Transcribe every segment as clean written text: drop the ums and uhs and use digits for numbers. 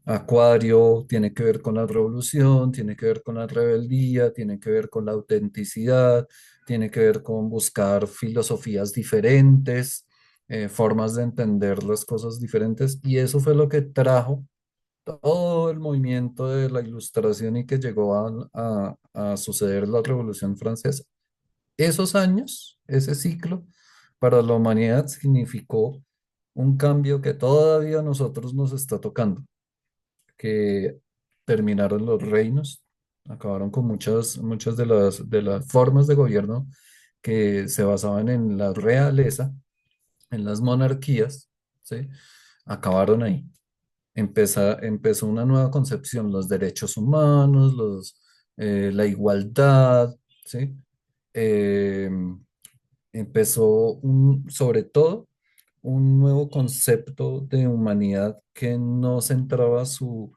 Acuario tiene que ver con la revolución, tiene que ver con la rebeldía, tiene que ver con la autenticidad, tiene que ver con buscar filosofías diferentes, formas de entender las cosas diferentes. Y eso fue lo que trajo todo el movimiento de la Ilustración y que llegó a suceder la Revolución Francesa. Esos años, ese ciclo, para la humanidad significó un cambio que todavía a nosotros nos está tocando, que terminaron los reinos, acabaron con muchas de las formas de gobierno que se basaban en la realeza, en las monarquías, ¿sí? Acabaron ahí. Empezó una nueva concepción, los derechos humanos, la igualdad, ¿sí? Eh, Empezó sobre todo un nuevo concepto de humanidad que no centraba su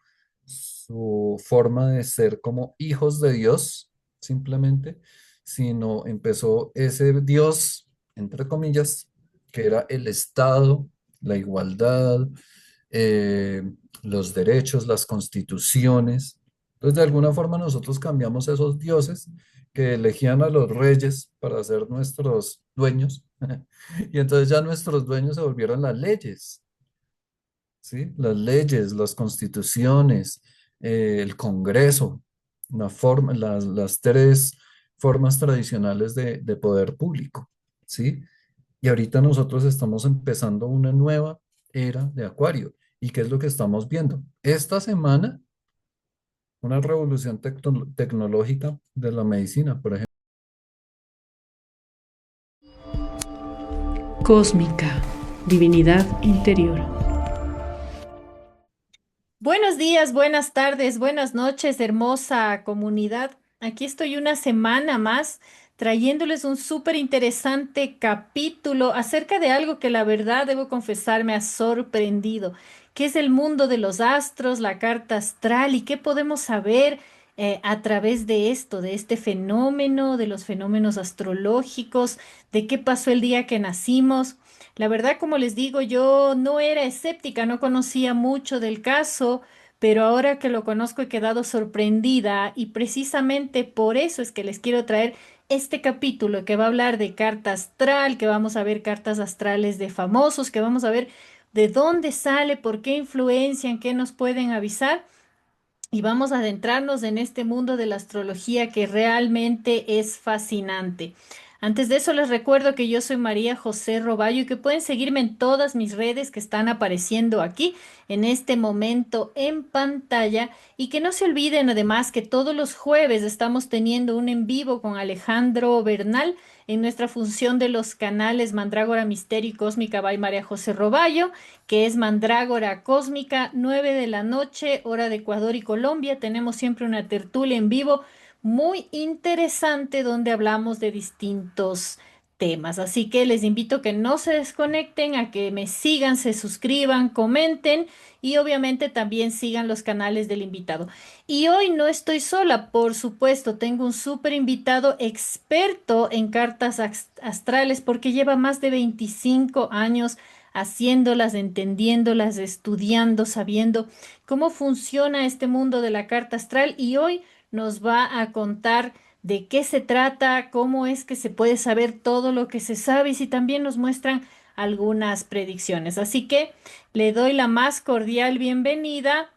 forma de ser como hijos de Dios, simplemente, sino empezó ese Dios, entre comillas, que era el Estado, la igualdad, eh, los derechos, las constituciones. Entonces, de alguna forma nosotros cambiamos esos dioses que elegían a los reyes para ser nuestros dueños. Y entonces ya nuestros dueños se volvieron las leyes, ¿sí? Las leyes, las constituciones, el Congreso, las tres formas tradicionales de poder público, ¿sí? Y ahorita nosotros estamos empezando una nueva era de Acuario. ¿Y qué es lo que estamos viendo? Esta semana, una revolución tecnológica de la medicina, por ejemplo. Cósmica, divinidad interior. Buenos días, buenas tardes, buenas noches, hermosa comunidad. Aquí estoy una semana más trayéndoles un súper interesante capítulo acerca de algo que la verdad debo confesar me ha sorprendido, que es el mundo de los astros, la carta astral y qué podemos saber a través de esto, de este fenómeno, de los fenómenos astrológicos, de qué pasó el día que nacimos. La verdad, como les digo, yo no era escéptica, no conocía mucho del caso, pero ahora que lo conozco he quedado sorprendida y precisamente por eso es que les quiero traer este capítulo que va a hablar de carta astral, que vamos a ver cartas astrales de famosos, que vamos a ver de dónde sale, por qué influencian, qué nos pueden avisar. Y vamos a adentrarnos en este mundo de la astrología que realmente es fascinante. Antes de eso, les recuerdo que yo soy María José Roballo y que pueden seguirme en todas mis redes que están apareciendo aquí en este momento en pantalla. Y que no se olviden además que todos los jueves estamos teniendo un en vivo con Alejandro Bernal en nuestra función de los canales Mandrágora Misterio y Cósmica by María José Roballo, que es Mandrágora Cósmica, 9 de la noche, hora de Ecuador y Colombia. Tenemos siempre una tertulia en vivo muy interesante donde hablamos de distintos temas. Así que les invito a que no se desconecten, a que me sigan, se suscriban, comenten y obviamente también sigan los canales del invitado. Y hoy no estoy sola, por supuesto, tengo un súper invitado experto en cartas astrales porque lleva más de 25 años haciéndolas, entendiéndolas, estudiando, sabiendo cómo funciona este mundo de la carta astral y hoy nos va a contar de qué se trata, cómo es que se puede saber todo lo que se sabe y si también nos muestran algunas predicciones. Así que le doy la más cordial bienvenida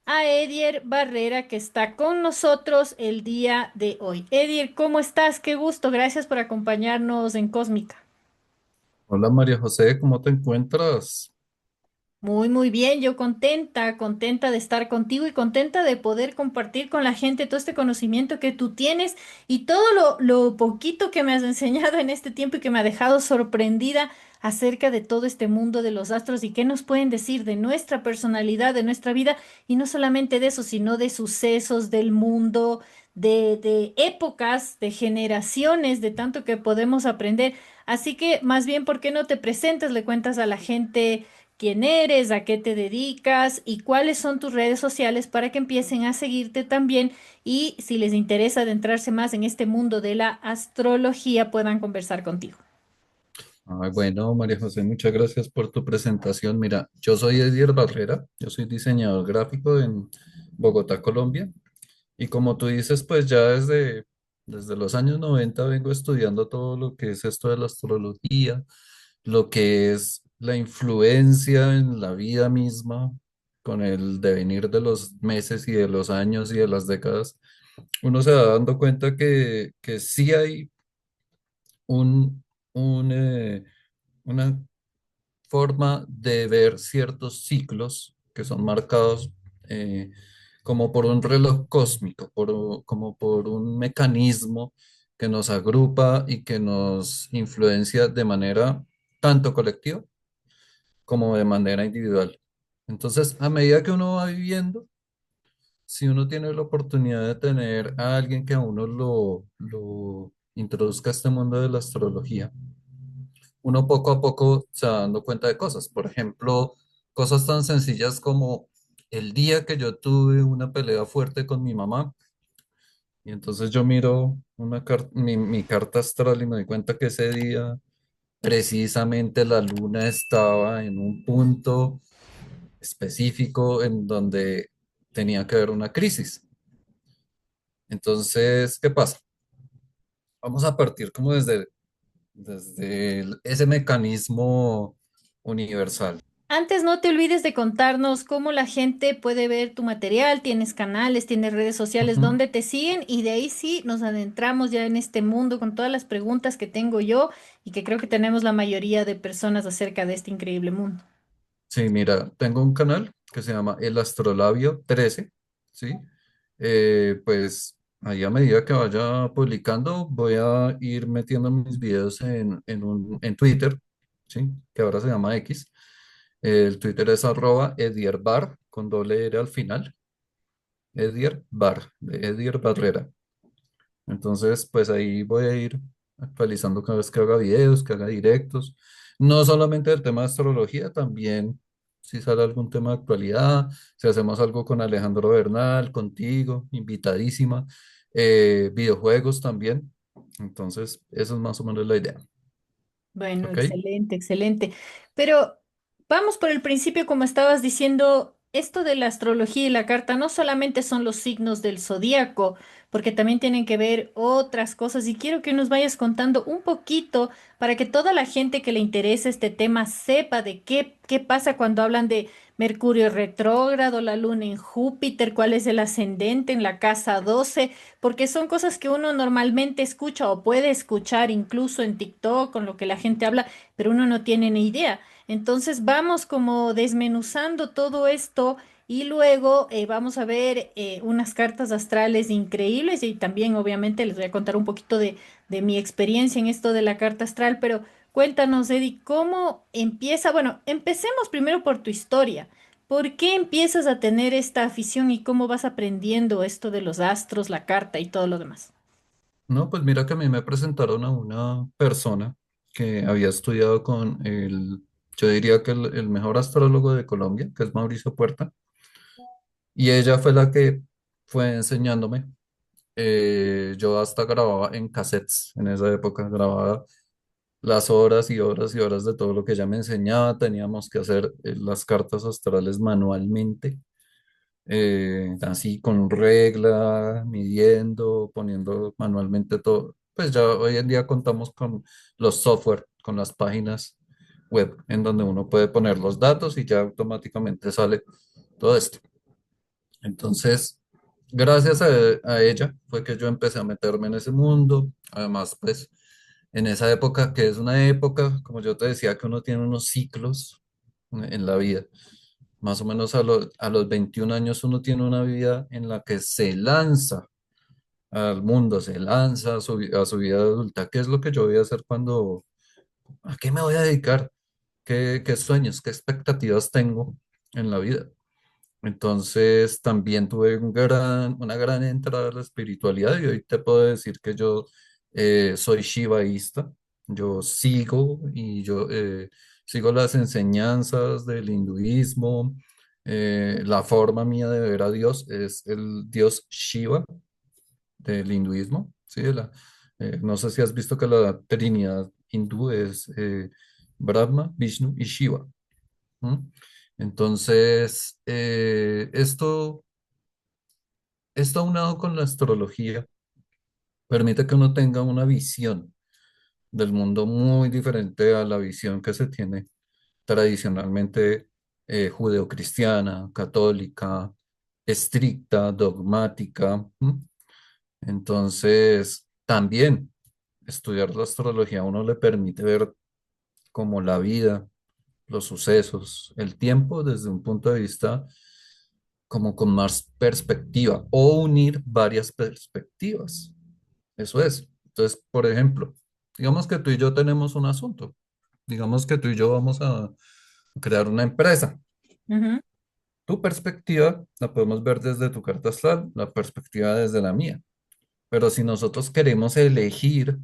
a Edier Barrera que está con nosotros el día de hoy. Edier, ¿cómo estás? Qué gusto, gracias por acompañarnos en Cósmica. Hola María José, ¿cómo te encuentras? Muy, muy bien, yo contenta, contenta de estar contigo y contenta de poder compartir con la gente todo este conocimiento que tú tienes y todo lo poquito que me has enseñado en este tiempo y que me ha dejado sorprendida acerca de todo este mundo de los astros y qué nos pueden decir de nuestra personalidad, de nuestra vida y no solamente de eso, sino de sucesos del mundo, de épocas, de generaciones, de tanto que podemos aprender. Así que más bien, ¿por qué no te presentas? Le cuentas a la gente quién eres, a qué te dedicas y cuáles son tus redes sociales para que empiecen a seguirte también y si les interesa adentrarse más en este mundo de la astrología puedan conversar contigo. Ay, bueno, María José, muchas gracias por tu presentación. Mira, yo soy Edier Barrera, yo soy diseñador gráfico en Bogotá, Colombia. Y como tú dices, pues ya desde los años 90 vengo estudiando todo lo que es esto de la astrología, lo que es la influencia en la vida misma con el devenir de los meses y de los años y de las décadas. Uno se va dando cuenta que sí hay un, un, una forma de ver ciertos ciclos que son marcados eh, como por un reloj cósmico, como por un mecanismo que nos agrupa y que nos influencia de manera tanto colectiva como de manera individual. Entonces, a medida que uno va viviendo, si uno tiene la oportunidad de tener a alguien que a uno lo introduzca a este mundo de la astrología, uno poco a poco se va dando cuenta de cosas. Por ejemplo, cosas tan sencillas como el día que yo tuve una pelea fuerte con mi mamá, y entonces yo miro mi carta astral y me doy cuenta que ese día precisamente la luna estaba en un punto específico en donde tenía que haber una crisis. Entonces, ¿qué pasa? Vamos a partir como desde ese mecanismo universal. Antes no te olvides de contarnos cómo la gente puede ver tu material, tienes canales, tienes redes sociales, Ujú. dónde te siguen y de ahí sí nos adentramos ya en este mundo con todas las preguntas que tengo yo y que creo que tenemos la mayoría de personas acerca de este increíble mundo. Sí, mira, tengo un canal que se llama El Astrolabio 13, ¿sí? Pues ahí a medida que vaya publicando voy a ir metiendo mis videos en Twitter, ¿sí? Que ahora se llama X. El Twitter es @edierbar con doble R al final, Edier Bar, de Edier Barrera. Entonces, pues ahí voy a ir actualizando cada vez que haga videos, que haga directos. No solamente el tema de astrología, también si sale algún tema de actualidad, si hacemos algo con Alejandro Bernal, contigo, invitadísima, videojuegos también. Entonces, eso es más o menos la idea. Bueno, ¿Ok? excelente, excelente. Pero vamos por el principio, como estabas diciendo, esto de la astrología y la carta no solamente son los signos del zodíaco, porque también tienen que ver otras cosas y quiero que nos vayas contando un poquito para que toda la gente que le interese este tema sepa de qué pasa cuando hablan de Mercurio retrógrado, la luna en Júpiter, cuál es el ascendente en la casa 12 porque son cosas que uno normalmente escucha o puede escuchar incluso en TikTok, con lo que la gente habla, pero uno no tiene ni idea. Entonces vamos como desmenuzando todo esto y luego vamos a ver unas cartas astrales increíbles y también obviamente les voy a contar un poquito de mi experiencia en esto de la carta astral, pero cuéntanos, Eddie, ¿cómo empieza? Bueno, empecemos primero por tu historia. ¿Por qué empiezas a tener esta afición y cómo vas aprendiendo esto de los astros, la carta y todo lo demás? No, pues mira que a mí me presentaron a una persona que había estudiado con yo diría que el mejor astrólogo de Colombia, que es Mauricio Puerta. Y ella fue la que fue enseñándome. Yo hasta grababa en cassettes en esa época, grababa las horas y horas y horas de todo lo que ella me enseñaba. Teníamos que hacer las cartas astrales manualmente, así con regla, midiendo, poniendo manualmente todo. Pues ya hoy en día contamos con los software, con las páginas web en donde uno puede poner los datos y ya automáticamente sale todo esto. Entonces, gracias a ella fue que yo empecé a meterme en ese mundo. Además, pues, en esa época, que es una época, como yo te decía, que uno tiene unos ciclos en la vida. Más o menos a los 21 años uno tiene una vida en la que se lanza al mundo, se lanza a su vida adulta. ¿Qué es lo que yo voy a hacer a qué me voy a dedicar? ¿Qué sueños, qué expectativas tengo en la vida? Entonces también tuve una gran entrada a la espiritualidad y hoy te puedo decir que yo soy shivaísta. Yo sigo las enseñanzas del hinduismo. La forma mía de ver a Dios es el dios Shiva del hinduismo. ¿Sí? No sé si has visto que la Trinidad hindú es Brahma, Vishnu y Shiva. ¿M? Entonces, esto aunado con la astrología permite que uno tenga una visión del mundo muy diferente a la visión que se tiene tradicionalmente judeocristiana, católica, estricta, dogmática. ¿M? Entonces, también estudiar la astrología a uno le permite ver como la vida, los sucesos, el tiempo desde un punto de vista como con más perspectiva o unir varias perspectivas. Eso es. Entonces, por ejemplo, digamos que tú y yo tenemos un asunto. Digamos que tú y yo vamos a crear una empresa. Ujú. Tu perspectiva la podemos ver desde tu carta astral, la perspectiva desde la mía. Pero si nosotros queremos elegir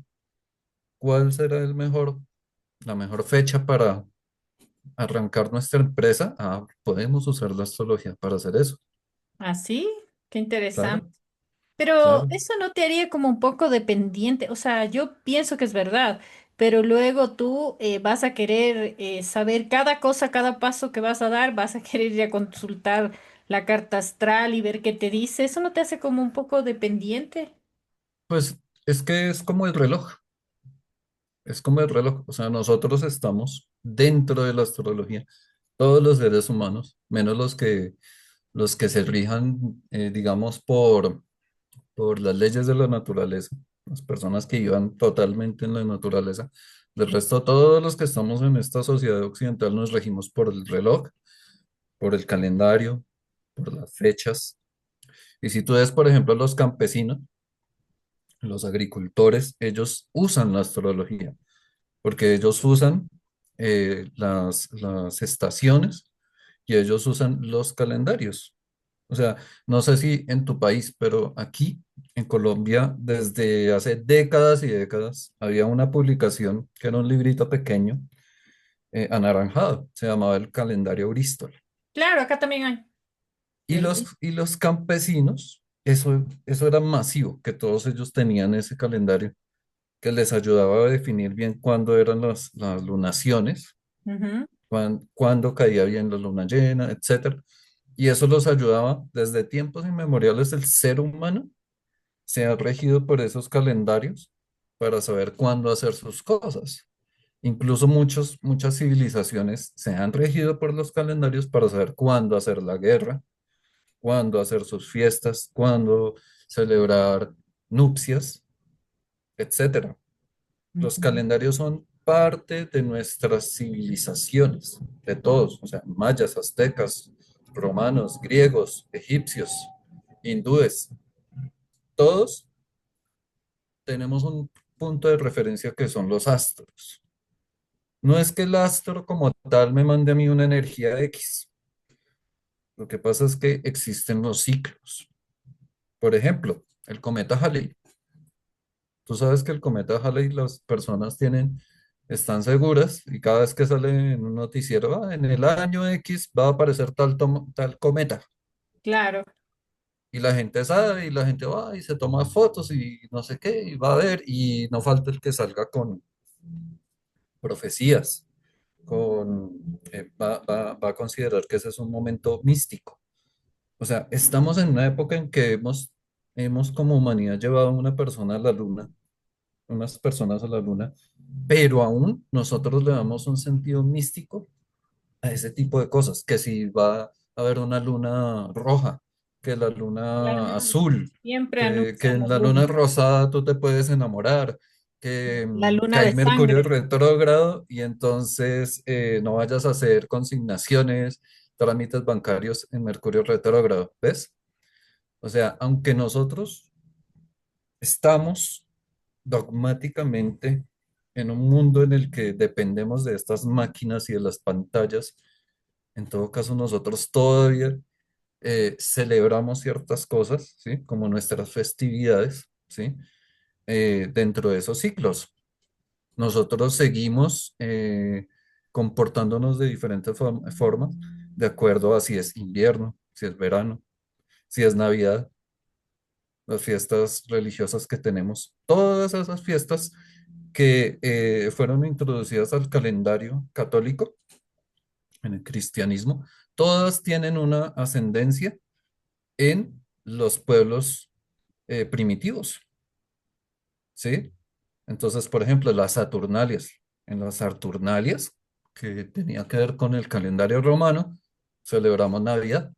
cuál será la mejor fecha para arrancar nuestra empresa, podemos usar la astrología para hacer eso. Así, qué interesante. Claro, Pero claro. eso no te haría como un poco dependiente. O sea, yo pienso que es verdad, pero luego tú vas a querer saber cada cosa, cada paso que vas a dar, vas a querer ir a consultar la carta astral y ver qué te dice. ¿Eso no te hace como un poco dependiente? Pues es que es como el reloj, es como el reloj. O sea, nosotros estamos dentro de la astrología, todos los seres humanos, menos los que se rijan, digamos, por las leyes de la naturaleza, las personas que vivan totalmente en la naturaleza. Del resto, todos los que estamos en esta sociedad occidental nos regimos por el reloj, por el calendario, por las fechas. Y si tú ves, por ejemplo, los campesinos, los agricultores, ellos usan la astrología, porque ellos usan las estaciones y ellos usan los calendarios. O sea, no sé si en tu país, pero aquí en Colombia, desde hace décadas y décadas, había una publicación que era un librito pequeño, anaranjado, se llamaba el calendario Bristol. Claro, acá también hay. Y El... los campesinos, eso era masivo, que todos ellos tenían ese calendario que les ayudaba a definir bien cuándo eran las lunaciones, Ujú. cuándo caía bien la luna llena, etcétera. Y eso los ayudaba desde tiempos inmemoriales. El ser humano se ha regido por esos calendarios para saber cuándo hacer sus cosas. Incluso muchas civilizaciones se han regido por los calendarios para saber cuándo hacer la guerra, cuándo hacer sus fiestas, cuándo celebrar nupcias, etcétera. Los Ujú. calendarios son parte de nuestras civilizaciones, de todos, o sea, mayas, aztecas, romanos, griegos, egipcios, hindúes, todos tenemos un punto de referencia que son los astros. No es que el astro como tal me mande a mí una energía X. Lo que pasa es que existen los ciclos. Por ejemplo, el cometa Halley. Tú sabes que el cometa Halley las personas están seguras y cada vez que sale en un noticiero, en el año X va a aparecer tal cometa. Claro. Y la gente sabe y la gente va y se toma fotos y no sé qué, y va a ver y no falta el que salga con profecías, va a considerar que ese es un momento místico. O sea, estamos en una época en que hemos como humanidad llevado a una persona a la luna, unas personas a la luna, pero aún nosotros le damos un sentido místico a ese tipo de cosas, que si va a haber una luna roja, que la luna Claro. azul, Siempre que anuncian en la la luna luna. rosada tú te puedes enamorar, La que luna hay de Mercurio sangre. retrógrado y entonces no vayas a hacer consignaciones, trámites bancarios en Mercurio retrógrado, ¿ves? O sea, aunque nosotros estamos dogmáticamente en un mundo en el que dependemos de estas máquinas y de las pantallas, en todo caso nosotros todavía celebramos ciertas cosas, ¿sí? Como nuestras festividades, ¿sí? Dentro de esos ciclos. Nosotros seguimos comportándonos de diferentes formas, de acuerdo a si es invierno, si es verano, si es Navidad, las fiestas religiosas que tenemos, todas esas fiestas que fueron introducidas al calendario católico, en el cristianismo, todas tienen una ascendencia en los pueblos primitivos, ¿sí? Entonces, por ejemplo, las Saturnalias. En las Saturnalias, que tenía que ver con el calendario romano, celebramos Navidad.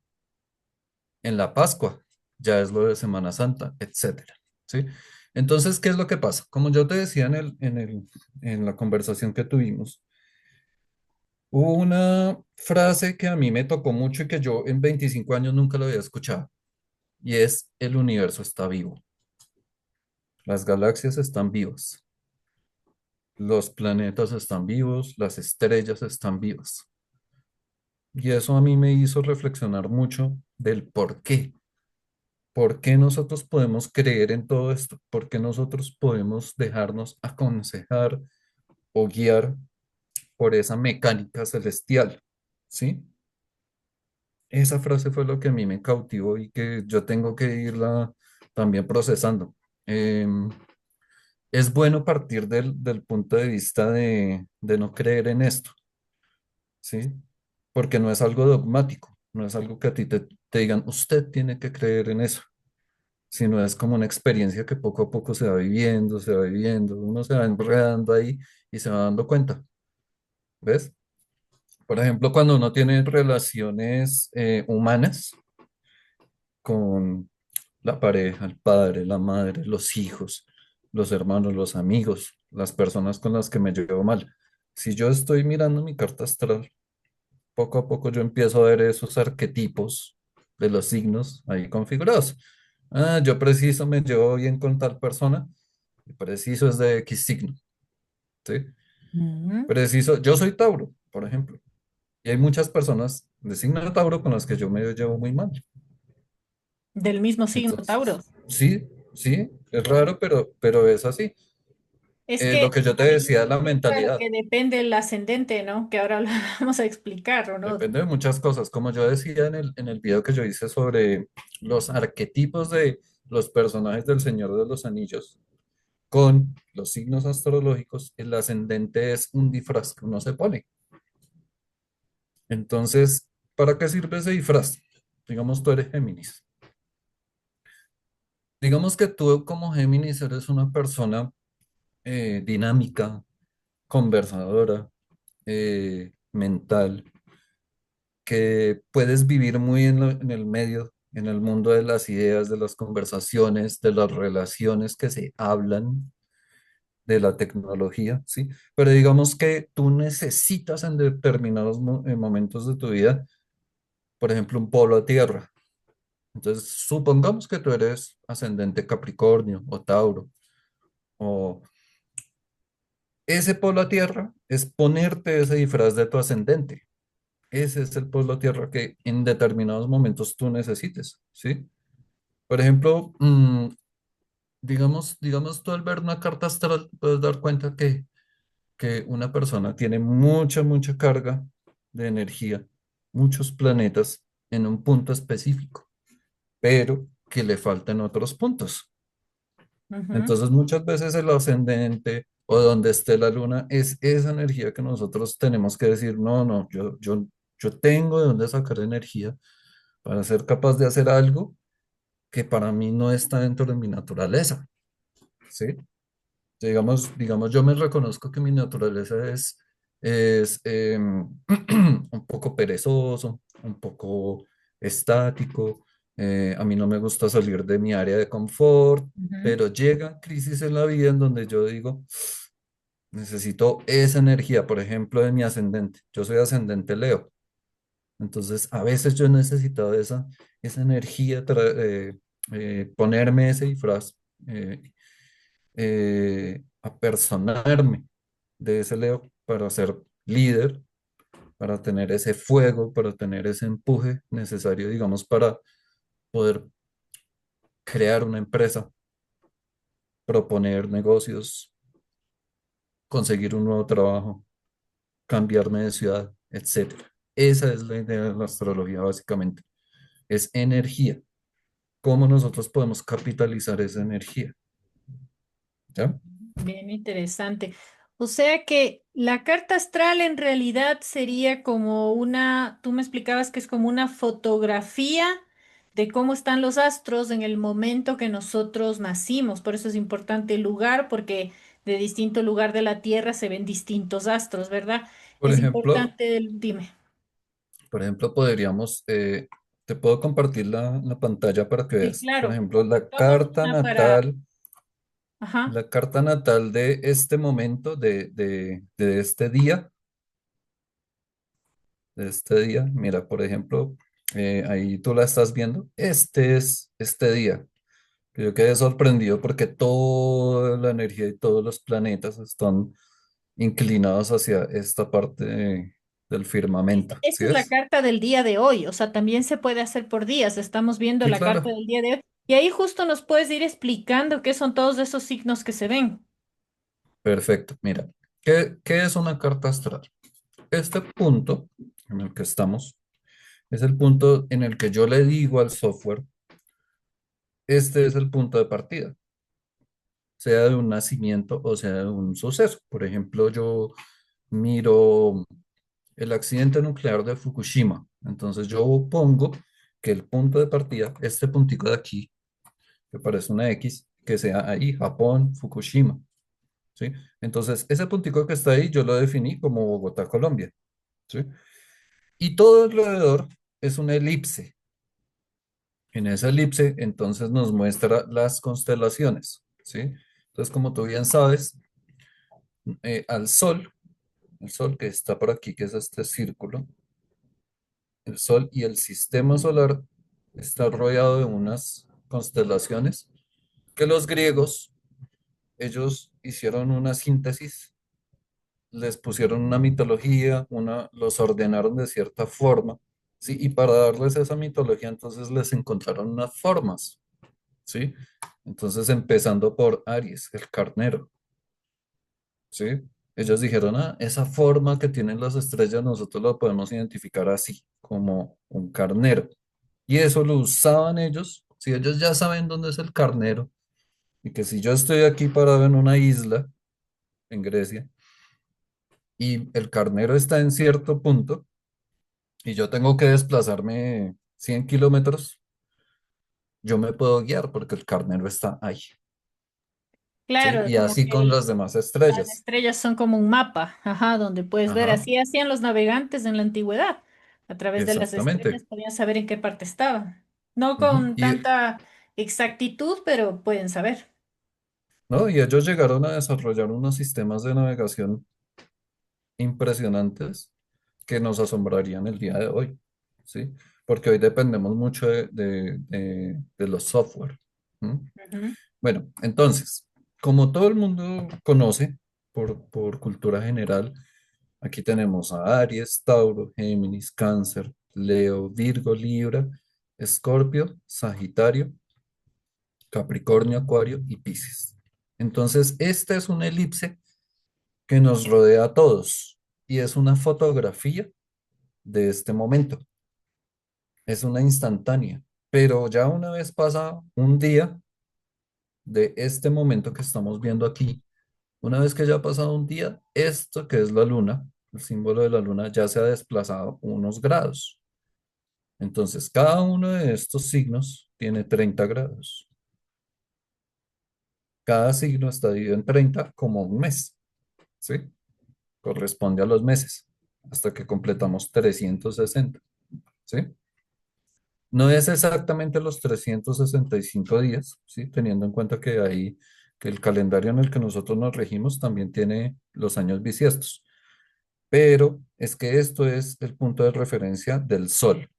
En la Pascua, ya es lo de Semana Santa, etcétera, ¿sí? Entonces, ¿qué es lo que pasa? Como yo te decía en la conversación que tuvimos, hubo una frase que a mí me tocó mucho y que yo en 25 años nunca lo había escuchado, y es: el universo está vivo, las galaxias están vivas, los planetas están vivos, las estrellas están vivas. Y eso a mí me hizo reflexionar mucho del por qué. ¿Por qué nosotros podemos creer en todo esto? ¿Por qué nosotros podemos dejarnos aconsejar o guiar por esa mecánica celestial? ¿Sí? Esa frase fue lo que a mí me cautivó y que yo tengo que irla también procesando. Em, es bueno partir del punto de vista de no creer en esto, ¿sí? Porque no es algo dogmático, no es algo que a ti te digan, usted tiene que creer en eso, sino es como una experiencia que poco a poco se va viviendo, uno se va enredando ahí y se va dando cuenta, ¿ves? Por ejemplo, cuando uno tiene relaciones humanas con la pareja, el padre, la madre, los hijos, los hermanos, los amigos, las personas con las que me llevo mal. Si yo estoy mirando mi carta astral, poco a poco yo empiezo a ver esos arquetipos de los signos ahí configurados. Ah, yo preciso me llevo bien con tal persona, y preciso es de X signo, ¿sí? Ujú. Preciso, yo soy Tauro, por ejemplo, y hay muchas personas de signo de Tauro con las que yo me llevo muy mal. Del mismo signo Tauro. Entonces, sí, sí, es raro, pero es así. Es que Lo que yo te ahí decía, la claro mentalidad, que depende el ascendente, ¿no? Que ahora lo vamos a explicar, ¿o no? depende de muchas cosas. Como yo decía en el video que yo hice sobre los arquetipos de los personajes del Señor de los Anillos, con los signos astrológicos, el ascendente es un disfraz que uno se pone. Entonces, ¿para qué sirve ese disfraz? Digamos, tú eres Géminis. Digamos que tú como Géminis eres una persona dinámica, conversadora, mental, que puedes vivir muy en el medio, en el mundo de las ideas, de las conversaciones, de las relaciones que se hablan, de la tecnología, ¿sí? Pero digamos que tú necesitas en determinados momentos de tu vida, por ejemplo, un polo a tierra. Entonces, supongamos que tú eres ascendente Capricornio o Tauro, o ese polo a tierra es ponerte ese disfraz de tu ascendente. Ese es el polo a tierra que en determinados momentos tú necesites, ¿sí? Por ejemplo, digamos tú al ver una carta astral puedes dar cuenta que una persona tiene mucha carga de energía, muchos planetas en un punto específico, pero que le faltan otros puntos. Ujú, Entonces, muchas veces el ascendente o donde esté la luna es esa energía que nosotros tenemos que decir, no, no, yo tengo de dónde sacar energía para ser capaz de hacer algo que para mí no está dentro de mi naturaleza, ¿sí? Digamos, yo me reconozco que mi naturaleza es un poco perezoso, un poco estático. A mí no me gusta salir de mi área de confort, ujú, pero llega crisis en la vida en donde yo digo, necesito esa energía, por ejemplo, de mi ascendente. Yo soy ascendente Leo, entonces a veces yo he necesitado esa energía, ponerme ese disfraz. eh, apersonarme de ese Leo para ser líder, para tener ese fuego, para tener ese empuje necesario, digamos, para poder crear una empresa, proponer negocios, conseguir un nuevo trabajo, cambiarme de ciudad, etcétera. Esa es la idea de la astrología, básicamente. Es energía. ¿Cómo nosotros podemos capitalizar esa energía? ¿Ya? Bien interesante. O sea que la carta astral en realidad sería como una, tú me explicabas que es como una fotografía de cómo están los astros en el momento que nosotros nacimos. Por eso es importante el lugar, porque de distinto lugar de la Tierra se ven distintos astros, ¿verdad? Por Es ejemplo, importante, dime. podríamos, te puedo compartir la pantalla para que Sí, veas, por claro. ejemplo, Toma una para... Ajá. la carta natal de este momento, de este día, Mira, por ejemplo, ahí tú la estás viendo. Este es este día. Que yo quedé sorprendido porque toda la energía y todos los planetas están inclinados hacia esta parte del firmamento. ¿Sí Esta es la es? carta del día de hoy, o sea, también se puede hacer por días. Estamos viendo Sí, la carta claro. del día de hoy y ahí justo nos puedes ir explicando qué son todos esos signos que se ven. Perfecto. Mira, ¿qué es una carta astral? Este punto en el que estamos es el punto en el que yo le digo al software, este es el punto de partida, sea de un nacimiento o sea de un suceso. Por ejemplo, yo miro el accidente nuclear de Fukushima. Entonces yo pongo que el punto de partida, este puntico de aquí, que parece una X, que sea ahí, Japón, Fukushima, ¿sí? Entonces ese puntico que está ahí yo lo definí como Bogotá, Colombia, ¿sí? Y todo alrededor es una elipse. En esa elipse entonces nos muestra las constelaciones, ¿sí? Entonces como tú bien sabes, al Sol, el Sol que está por aquí, que es este círculo, el Sol y el sistema solar está rodeado de unas constelaciones que los griegos, ellos hicieron una síntesis, les pusieron una mitología, los ordenaron de cierta forma, ¿sí? Y para darles esa mitología, entonces les encontraron unas formas, ¿sí? Entonces, empezando por Aries, el carnero, ¿sí? Ellos dijeron, esa forma que tienen las estrellas, nosotros la podemos identificar así, como un carnero. Y eso lo usaban ellos. Si ellos ya saben dónde es el carnero, y que si yo estoy aquí parado en una isla, en Grecia, y el carnero está en cierto punto, y yo tengo que desplazarme 100 kilómetros, yo me puedo guiar porque el carnero está ahí, ¿sí? Claro, Y como así que con las demás las estrellas. estrellas son como un mapa, ajá, donde puedes ver, Ajá, así hacían los navegantes en la antigüedad. A través de las estrellas exactamente. podían saber en qué parte estaban. No Ujú. con tanta exactitud, pero pueden saber. No, y ellos llegaron a desarrollar unos sistemas de navegación impresionantes que nos asombrarían el día de hoy, ¿sí? Porque hoy dependemos mucho de los software. ¿M? Ujú. Bueno, entonces, como todo el mundo conoce por cultura general, aquí tenemos a Aries, Tauro, Géminis, Cáncer, Leo, Virgo, Libra, Escorpio, Sagitario, Capricornio, Acuario y Piscis. Entonces, esta es una elipse que nos rodea a todos y es una fotografía de este momento. Es una instantánea, pero ya una vez pasa un día de este momento que estamos viendo aquí, una vez que ya ha pasado un día, esto que es la luna, el símbolo de la luna, ya se ha desplazado unos grados. Entonces, cada uno de estos signos tiene 30 grados. Cada signo está dividido en 30 como un mes, ¿sí? Corresponde a los meses, hasta que completamos 360, ¿sí? No es exactamente los 365 días, ¿sí? Teniendo en cuenta que el calendario en el que nosotros nos regimos también tiene los años bisiestos, pero es que esto es el punto de referencia del Sol,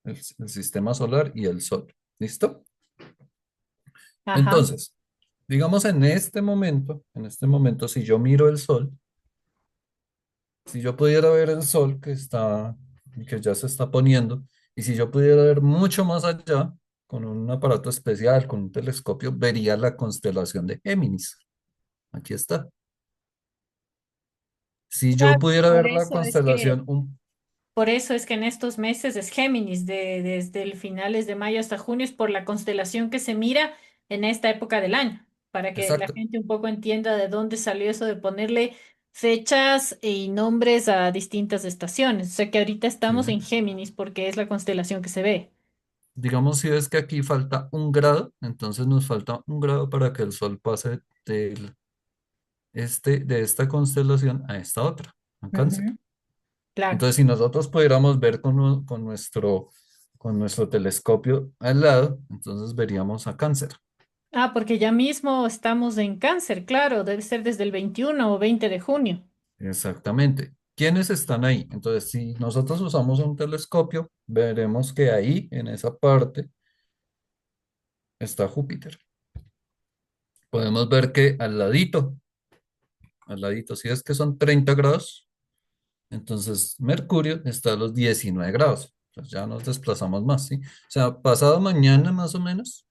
el sistema solar y el Sol. ¿Listo? Ajá. Entonces, digamos en este momento, si yo miro el Sol, si yo pudiera ver el Sol que ya se está poniendo, y si yo pudiera ver mucho más allá, con un aparato especial, con un telescopio, vería la constelación de Géminis. Aquí está. Si yo Claro, pudiera ver la constelación, por eso es que en estos meses es Géminis, desde el finales de mayo hasta junio, es por la constelación que se mira en esta época del año. para que la Exacto. gente un poco entienda de dónde salió eso de ponerle fechas y nombres a distintas estaciones. O sea que ahorita Sí. estamos en Géminis porque es la constelación que se ve. Digamos, si ves que aquí falta 1 grado, entonces nos falta 1 grado para que el Sol pase de esta constelación a esta otra, a Cáncer. Ujú, claro. Entonces, si nosotros pudiéramos ver con nuestro telescopio al lado, entonces veríamos a Cáncer. Ah, porque ya mismo estamos en Cáncer, claro, debe ser desde el 21 o 20 de junio. Exactamente. ¿Quiénes están ahí? Entonces, si nosotros usamos un telescopio, veremos que ahí, en esa parte, está Júpiter. Podemos ver que al ladito, si es que son 30 grados, entonces Mercurio está a los 19 grados. Pues ya nos desplazamos más, ¿sí? O sea, pasado mañana más o menos,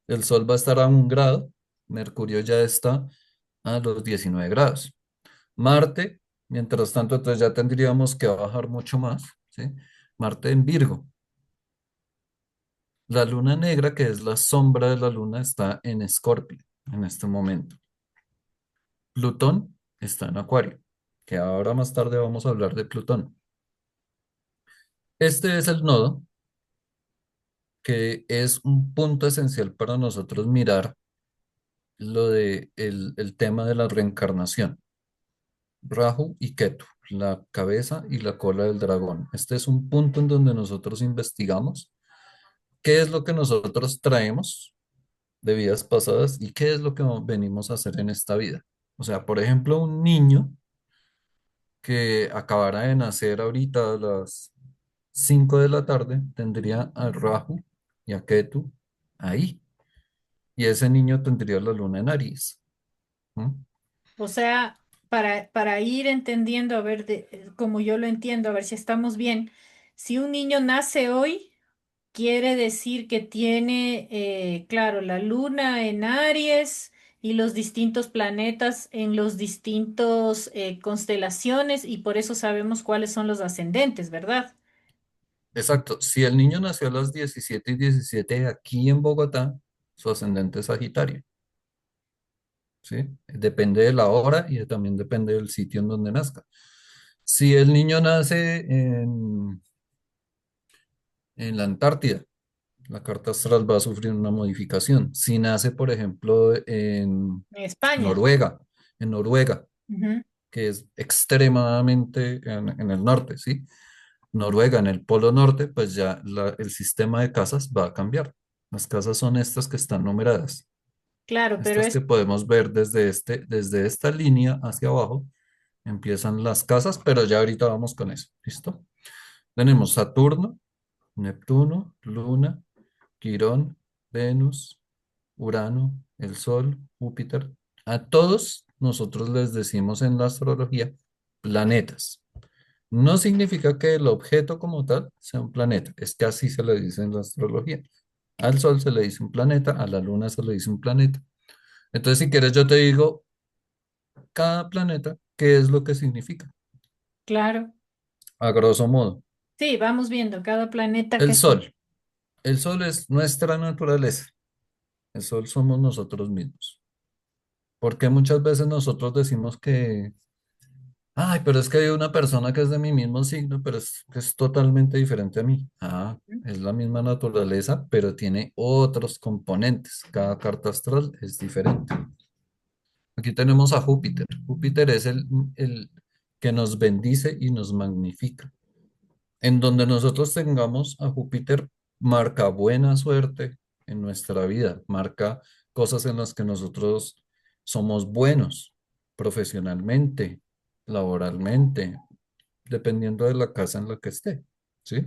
el Sol va a estar a 1 grado, Mercurio ya está a los 19 grados. Marte, mientras tanto, entonces ya tendríamos que bajar mucho más, ¿sí? Marte en Virgo. La luna negra, que es la sombra de la luna, está en Escorpio en este momento. Plutón está en Acuario, que ahora más tarde vamos a hablar de Plutón. Este es el nodo, que es un punto esencial para nosotros mirar lo de el tema de la reencarnación. Rahu y Ketu, la cabeza y la cola del dragón. Este es un punto en donde nosotros investigamos qué es lo que nosotros traemos de vidas pasadas y qué es lo que venimos a hacer en esta vida. O sea, por ejemplo, un niño que acabara de nacer ahorita a las 5 de la tarde tendría a Rahu y a Ketu ahí. Y ese niño tendría la luna en Aries. ¿M? O sea, para ir entendiendo, a ver, como yo lo entiendo, a ver si estamos bien, si un niño nace hoy, quiere decir que tiene, claro, la luna en Aries y los distintos planetas en los distintos constelaciones y por eso sabemos cuáles son los ascendentes, ¿verdad? Exacto. Si el niño nació a las 17:17 aquí en Bogotá, su ascendente es Sagitario. ¿Sí? Depende de la hora y también depende del sitio en donde nazca. Si el niño nace en la Antártida, la carta astral va a sufrir una modificación. Si nace, por ejemplo, en En España. Noruega, en Noruega, Ujú. que es extremadamente en el norte, ¿sí? Noruega, en el polo norte, pues ya el sistema de casas va a cambiar. Las casas son estas que están numeradas. Claro, pero Estas es, que podemos ver desde esta línea hacia abajo, empiezan las casas, pero ya ahorita vamos con eso. ¿Listo? Tenemos Saturno, Neptuno, Luna, Quirón, Venus, Urano, el Sol, Júpiter. A todos nosotros les decimos en la astrología planetas. No significa que el objeto como tal sea un planeta, es que así se le dice en la astrología. Al Sol se le dice un planeta, a la Luna se le dice un planeta. Entonces, si quieres, yo te digo cada planeta, ¿qué es lo que significa? claro. A grosso modo, Sí, vamos viendo cada planeta el que sí. Sol. El Sol es nuestra naturaleza. El Sol somos nosotros mismos. Porque muchas veces nosotros decimos que, ay, pero es que hay una persona que es de mi mismo signo, pero es que es totalmente diferente a mí. Ah, es la misma naturaleza, pero tiene otros componentes. Cada carta astral es diferente. Aquí tenemos a Júpiter. Júpiter es el que nos bendice y nos magnifica. En donde nosotros tengamos a Júpiter, marca buena suerte en nuestra vida, marca cosas en las que nosotros somos buenos profesionalmente, laboralmente, dependiendo de la casa en la que esté, ¿sí?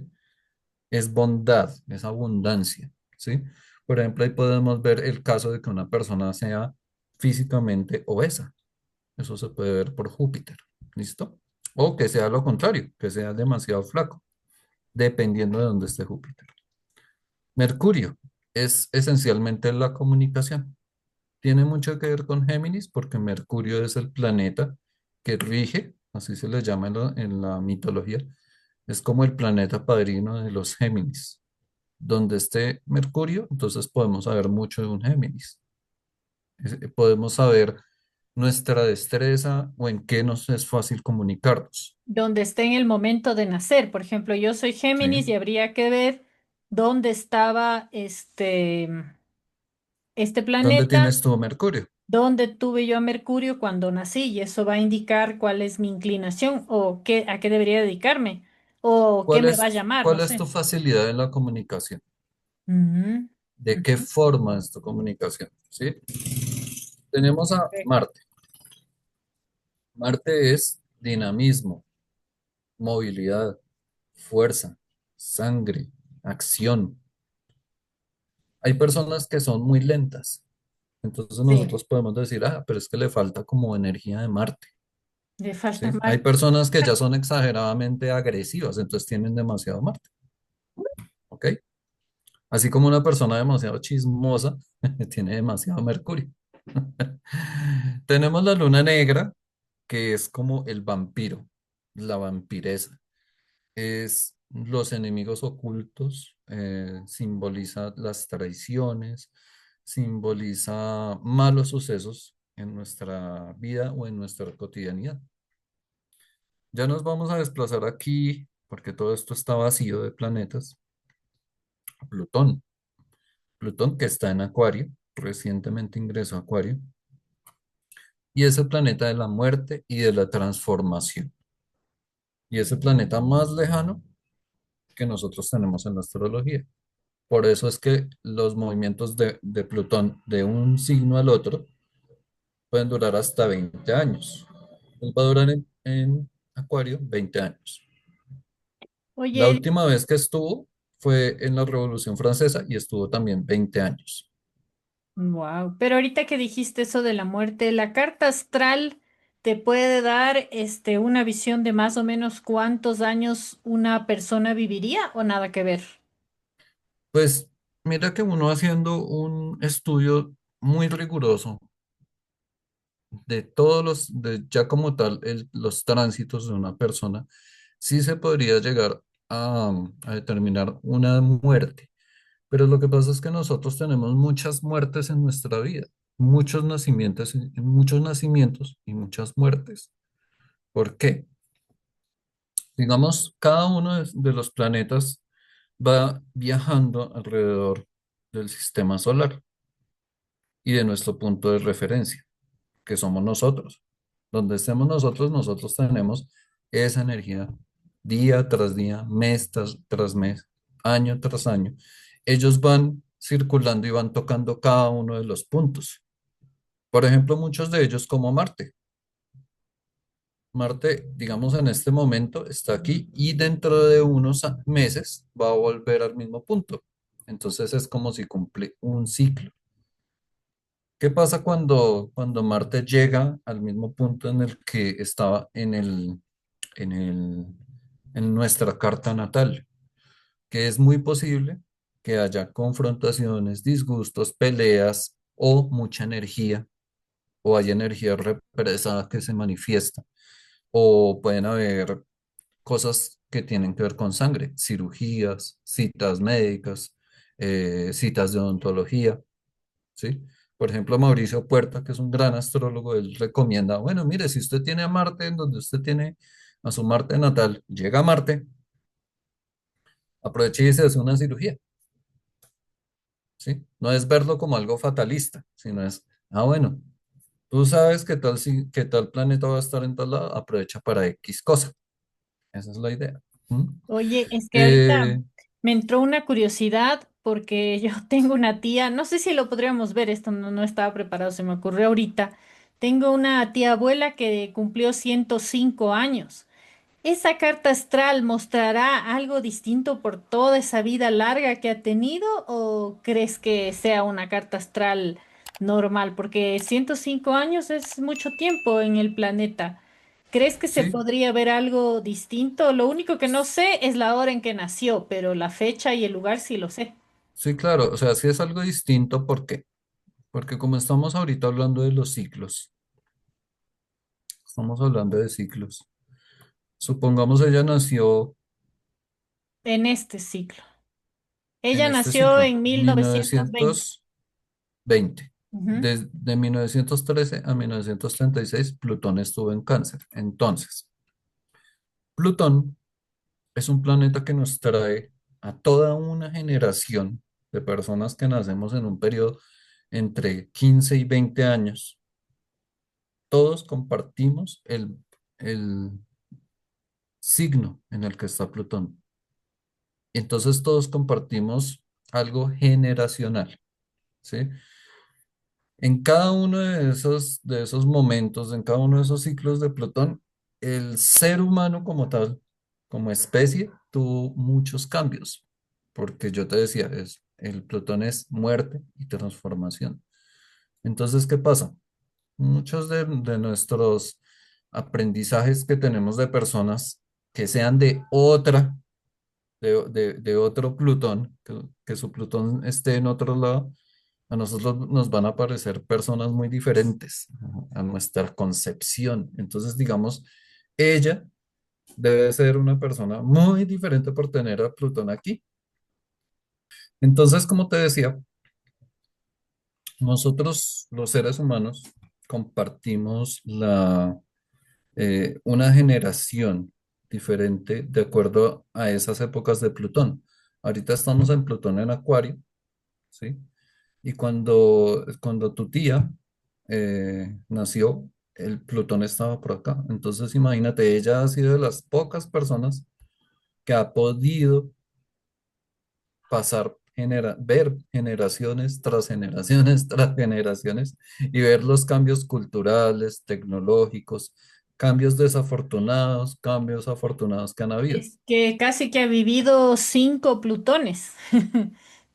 Es bondad, es abundancia, ¿sí? Por ejemplo, ahí podemos ver el caso de que una persona sea físicamente obesa. Eso se puede ver por Júpiter, ¿listo? O que sea lo contrario, que sea demasiado flaco dependiendo de dónde esté Júpiter. Mercurio es esencialmente la comunicación. Tiene mucho que ver con Géminis porque Mercurio es el planeta que rige, así se le llama en la mitología, es como el planeta padrino de los Géminis. Donde esté Mercurio, entonces podemos saber mucho de un Géminis. Podemos saber nuestra destreza o en qué nos es fácil comunicarnos. Donde esté en el momento de nacer. Por ejemplo, yo soy Géminis ¿Sí? y habría que ver dónde estaba este ¿Dónde planeta, tienes tu Mercurio? dónde tuve yo a Mercurio cuando nací, y eso va a indicar cuál es mi inclinación o qué, a qué debería dedicarme o qué me va a llamar, no Cuál es sé. tu facilidad en la comunicación? Ujú, ¿De qué ujú. forma es tu comunicación? ¿Sí? Tenemos a Perfecto. Marte. Marte es dinamismo, movilidad, fuerza, sangre, acción. Hay personas que son muy lentas, entonces Sí, nosotros podemos decir, ah, pero es que le falta como energía de Marte, le falta ¿sí? más. Hay personas que ya son exageradamente agresivas, entonces tienen demasiado Marte, ¿ok? Así como una persona demasiado chismosa tiene demasiado Mercurio. Tenemos la luna negra, que es como el vampiro, la vampiresa. Es los enemigos ocultos, simboliza las traiciones, simboliza malos sucesos en nuestra vida o en nuestra cotidianidad. Ya nos vamos a desplazar aquí, porque todo esto está vacío de planetas, a Plutón. Plutón que está en Acuario, recientemente ingresó a Acuario, y es el planeta de la muerte y de la transformación. Y es el planeta más lejano que nosotros tenemos en la astrología. Por eso es que los movimientos de Plutón de un signo al otro pueden durar hasta 20 años. Pues va a durar en Acuario 20 años. La Oye, última vez que estuvo fue en la Revolución Francesa y estuvo también 20 años. wow, pero ahorita que dijiste eso de la muerte, ¿la carta astral te puede dar una visión de más o menos cuántos años una persona viviría o nada que ver? Pues mira que uno haciendo un estudio muy riguroso de todos de ya como tal, los tránsitos de una persona, sí se podría llegar a determinar una muerte. Pero lo que pasa es que nosotros tenemos muchas muertes en nuestra vida, muchos nacimientos y muchas muertes. ¿Por qué? Digamos, cada uno de los planetas va viajando alrededor del sistema solar y de nuestro punto de referencia, que somos nosotros. Donde estemos nosotros, nosotros tenemos esa energía día tras día, tras mes, año tras año. Ellos van circulando y van tocando cada uno de los puntos. Por ejemplo, muchos de ellos como Marte. Marte, digamos, en este momento está aquí y dentro de unos meses va a volver al mismo punto. Entonces es como si cumple un ciclo. ¿Qué pasa cuando Marte llega al mismo punto en el que estaba en el, en nuestra carta natal? Que es muy posible que haya confrontaciones, disgustos, peleas o mucha energía, o haya energía represada que se manifiesta, o pueden haber cosas que tienen que ver con sangre, cirugías, citas médicas, citas de odontología. ¿Sí? Por ejemplo, Mauricio Puerta, que es un gran astrólogo, él recomienda, bueno, mire, si usted tiene a Marte, en donde usted tiene a su Marte natal, llega a Marte, aproveche y se hace una cirugía, ¿sí? No es verlo como algo fatalista, sino es, ah, bueno, tú sabes que tal planeta va a estar en tal lado, aprovecha para X cosa. Esa es la idea. ¿Mm? Oye, es que ahorita Eh, me entró una curiosidad porque yo tengo una tía, no sé si lo podríamos ver, esto no estaba preparado, se me ocurrió ahorita. Tengo una tía abuela que cumplió 105 años. ¿Esa carta astral mostrará algo distinto por toda esa vida larga que ha tenido o crees que sea una carta astral normal? Porque 105 años es mucho tiempo en el planeta. ¿Crees que se sí, podría ver algo distinto? Lo único que no sé es la hora en que nació, pero la fecha y el lugar sí lo sé. sí, claro, o sea, sí es algo distinto, ¿por qué? Porque como estamos ahorita hablando de los ciclos, estamos hablando de ciclos. Supongamos ella nació En este ciclo. en Ella este nació ciclo, en mil 1920. novecientos veinte Ujú. Desde 1913 a 1936, Plutón estuvo en Cáncer. Entonces, Plutón es un planeta que nos trae a toda una generación de personas que nacemos en un periodo entre 15 y 20 años. Todos compartimos el signo en el que está Plutón. Entonces todos compartimos algo generacional, ¿sí? En cada uno de esos momentos, en cada uno de esos ciclos de Plutón, el ser humano como tal, como especie, tuvo muchos cambios, porque yo te decía, el Plutón es muerte y transformación. Entonces, ¿qué pasa? Muchos de nuestros aprendizajes que tenemos de personas que sean de otro Plutón, que su Plutón esté en otro lado, a nosotros nos van a parecer personas muy diferentes a nuestra concepción. Entonces, digamos, ella debe ser una persona muy diferente por tener a Plutón aquí. Entonces, como te decía, nosotros los seres humanos compartimos una generación diferente de acuerdo a esas épocas de Plutón. Ahorita estamos en Plutón en Acuario, ¿sí? Y cuando tu tía nació, el Plutón estaba por acá. Entonces, imagínate, ella ha sido de las pocas personas que ha podido ver generaciones tras generaciones tras generaciones y ver los cambios culturales, tecnológicos, cambios afortunados que han habido. Es que casi que ha vivido 5 Plutones.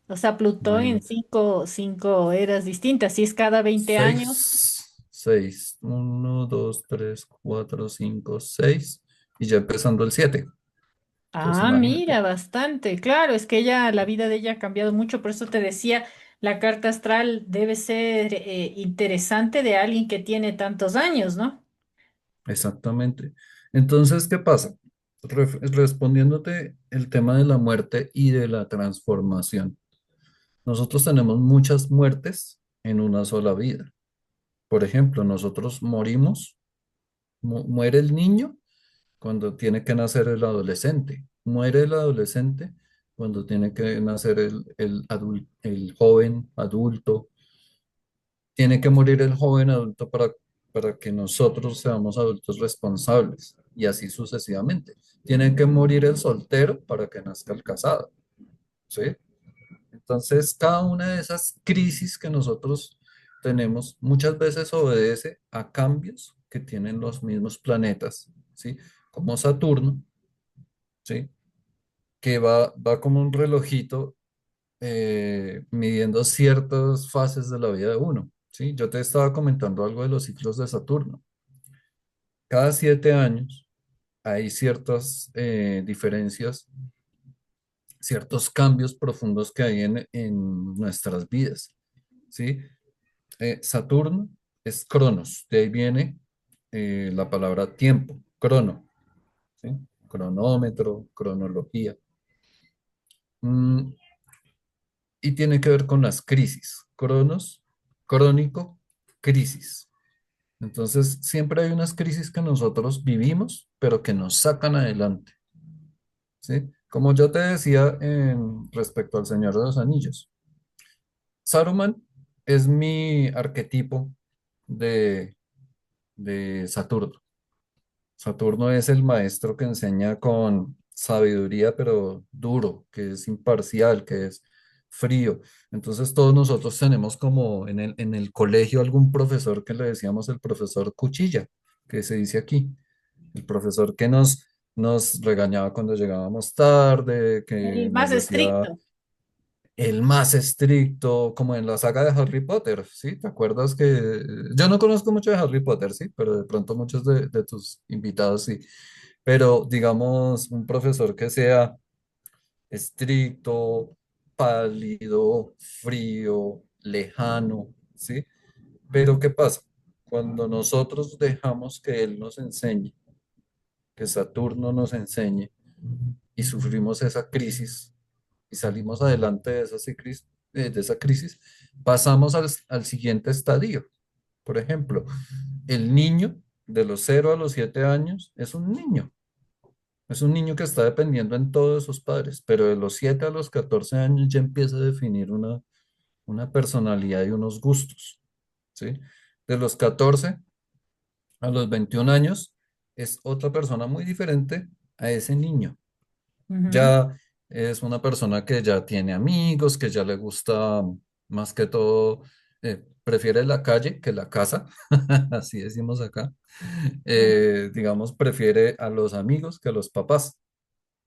O sea, Plutón en Imagínate. cinco eras distintas. Si es cada 20 años. Seis, uno, dos, tres, cuatro, cinco, seis, y ya empezando el siete. Entonces, Ah, mira, imagínate. bastante. Claro, es que ella, la vida de ella ha cambiado mucho. Por eso te decía, la carta astral debe ser interesante de alguien que tiene tantos años, ¿no? Exactamente. Entonces, ¿qué pasa? Respondiéndote el tema de la muerte y de la transformación. Nosotros tenemos muchas muertes en una sola vida. Por ejemplo, nosotros morimos, muere el niño cuando tiene que nacer el adolescente. Muere el adolescente cuando tiene que nacer el joven adulto. Tiene que morir el joven adulto para que nosotros seamos adultos responsables y así sucesivamente. Tiene que morir el soltero para que nazca el casado, ¿sí? Entonces, cada una de esas crisis que nosotros tenemos muchas veces obedece a cambios que tienen los mismos planetas, ¿sí? Como Saturno, ¿sí? Que va como un relojito midiendo ciertas fases de la vida de uno, ¿sí? Yo te estaba comentando algo de los ciclos de Saturno. Cada 7 años hay ciertas diferencias, ciertos cambios profundos que hay en nuestras vidas, ¿sí? Saturno es Cronos, de ahí viene la palabra tiempo, crono, ¿sí? Cronómetro, cronología. Mm, y tiene que ver con las crisis. Cronos, crónico, crisis. Entonces, siempre hay unas crisis que nosotros vivimos, pero que nos sacan adelante, ¿sí? Como yo te decía respecto al Señor de los Anillos, Saruman es mi arquetipo de, de Saturno. Saturno es el maestro que enseña con sabiduría, pero duro, que es imparcial, que es frío. Entonces todos nosotros tenemos como en el colegio algún profesor que le decíamos el profesor Cuchilla, que se dice aquí, el profesor que nos regañaba cuando llegábamos tarde, que El más nos decía estricto. el más estricto, como en la saga de Harry Potter, ¿sí? ¿Te acuerdas que yo no conozco mucho de Harry Potter, sí? Pero de pronto muchos de tus invitados sí. Pero digamos, un profesor que sea estricto, pálido, frío, lejano, ¿sí? Pero ¿qué pasa? Cuando nosotros dejamos que él nos enseñe, que Saturno nos enseñe y sufrimos esa crisis y salimos adelante de esa crisis, de esa crisis, pasamos al siguiente estadio. Por ejemplo, el niño de los 0 a los 7 años es un niño que está dependiendo en todo de sus padres, pero de los 7 a los 14 años ya empieza a definir una personalidad y unos gustos, ¿sí? De los 14 a los 21 años es otra persona muy diferente a ese niño. Ujú. Ya es una persona que ya tiene amigos, que ya le gusta más que todo, prefiere la calle que la casa, así decimos acá. Digamos, prefiere a los amigos que a los papás,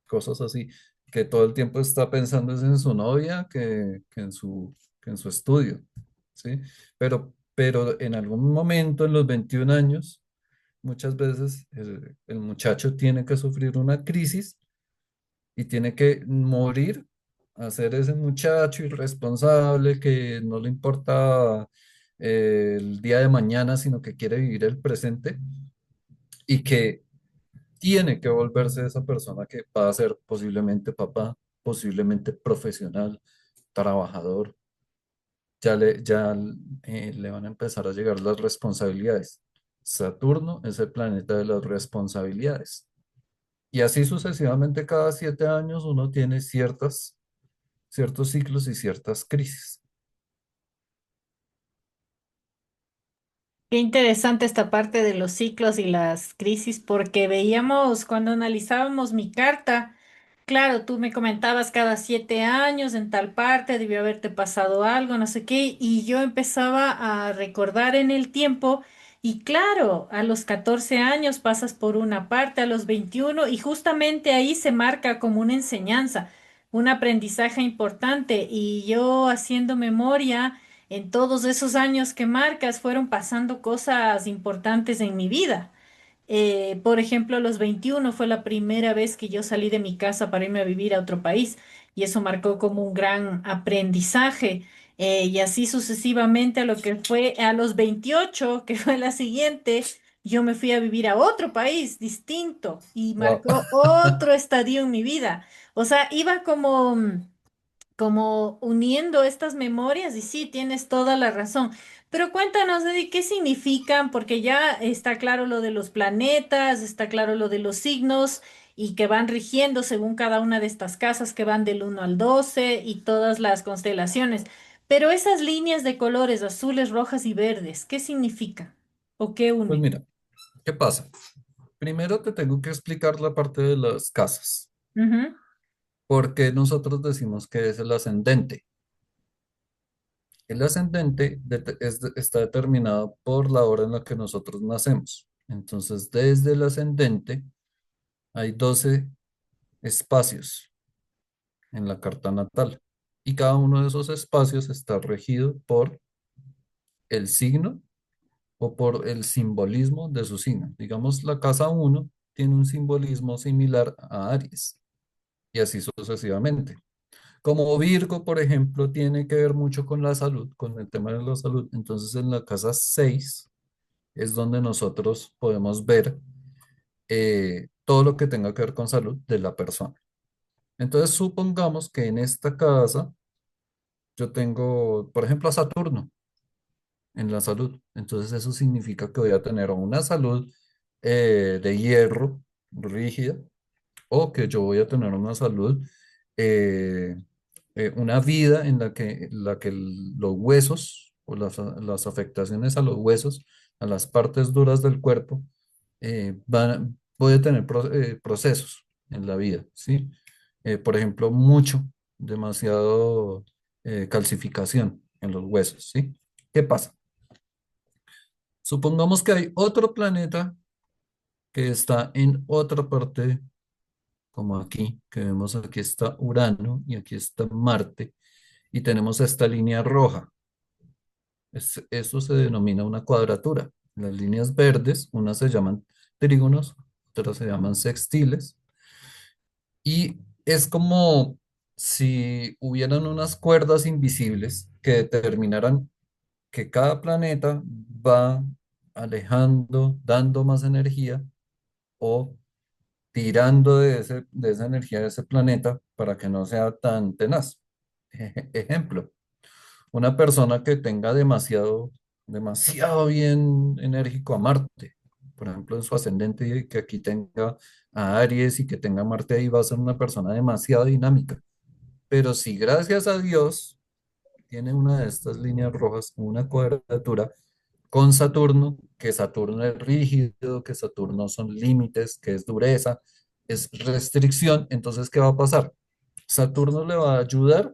cosas así, que todo el tiempo está pensando es en su novia que en su estudio, ¿sí? Pero en algún momento, en los 21 años, muchas veces el muchacho tiene que sufrir una crisis y tiene que morir a ser ese muchacho irresponsable que no le importa el día de mañana, sino que quiere vivir el presente y que tiene que volverse esa persona que va a ser posiblemente papá, posiblemente profesional, trabajador. Ya le van a empezar a llegar las responsabilidades. Saturno es el planeta de las responsabilidades. Y así sucesivamente, cada 7 años uno tiene ciertos ciclos y ciertas crisis. Qué interesante esta parte de los ciclos y las crisis, porque veíamos cuando analizábamos mi carta, claro, tú me comentabas cada 7 años en tal parte debió haberte pasado algo, no sé qué, y yo empezaba a recordar en el tiempo, y claro, a los 14 años pasas por una parte, a los 21, y justamente ahí se marca como una enseñanza, un aprendizaje importante, y yo haciendo memoria en todos esos años que marcas fueron pasando cosas importantes en mi vida. Por ejemplo, a los 21 fue la primera vez que yo salí de mi casa para irme a vivir a otro país y eso marcó como un gran aprendizaje. Y así sucesivamente a lo que fue a los 28 que fue la siguiente, yo me fui a vivir a otro país distinto y Wow. marcó otro estadio en mi vida. O sea, iba como uniendo estas memorias y sí, tienes toda la razón. Pero cuéntanos, Eddie, ¿qué significan? Porque ya está claro lo de los planetas, está claro lo de los signos y que van rigiendo según cada una de estas casas que van del 1 al 12 y todas las constelaciones. Pero esas líneas de colores azules, rojas y verdes, ¿qué significan? ¿O qué Pues unen? mira, ¿qué pasa? Primero te tengo que explicar la parte de las casas, Ujú. porque nosotros decimos que es el ascendente. El ascendente está determinado por la hora en la que nosotros nacemos. Entonces, desde el ascendente hay 12 espacios en la carta natal y cada uno de esos espacios está regido por el signo o por el simbolismo de su signo. Digamos, la casa uno tiene un simbolismo similar a Aries y así sucesivamente. Como Virgo, por ejemplo, tiene que ver mucho con la salud, con el tema de la salud. Entonces, en la casa 6 es donde nosotros podemos ver todo lo que tenga que ver con salud de la persona. Entonces, supongamos que en esta casa yo tengo, por ejemplo, a Saturno en la salud. Entonces, eso significa que voy a tener una salud de hierro, rígida, o que yo voy a tener una salud, eh, una vida en la que los huesos o las afectaciones a los huesos, a las partes duras del cuerpo, voy a tener procesos en la vida, ¿sí? Por ejemplo, demasiado calcificación en los huesos, ¿sí? ¿Qué pasa? Supongamos que hay otro planeta que está en otra parte, como aquí, que vemos aquí está Urano y aquí está Marte, y tenemos esta línea roja. Eso se denomina una cuadratura. Las líneas verdes, unas se llaman trígonos, otras se llaman sextiles, y es como si hubieran unas cuerdas invisibles que determinaran que cada planeta va alejando, dando más energía o tirando de esa energía de ese planeta para que no sea tan tenaz. Ejemplo. Una persona que tenga demasiado bien enérgico a Marte, por ejemplo, en su ascendente, y que aquí tenga a Aries y que tenga Marte ahí, va a ser una persona demasiado dinámica. Pero si gracias a Dios tiene una de estas líneas rojas, una cuadratura con Saturno, que Saturno es rígido, que Saturno son límites, que es dureza, es restricción, entonces, ¿qué va a pasar? Saturno le va a ayudar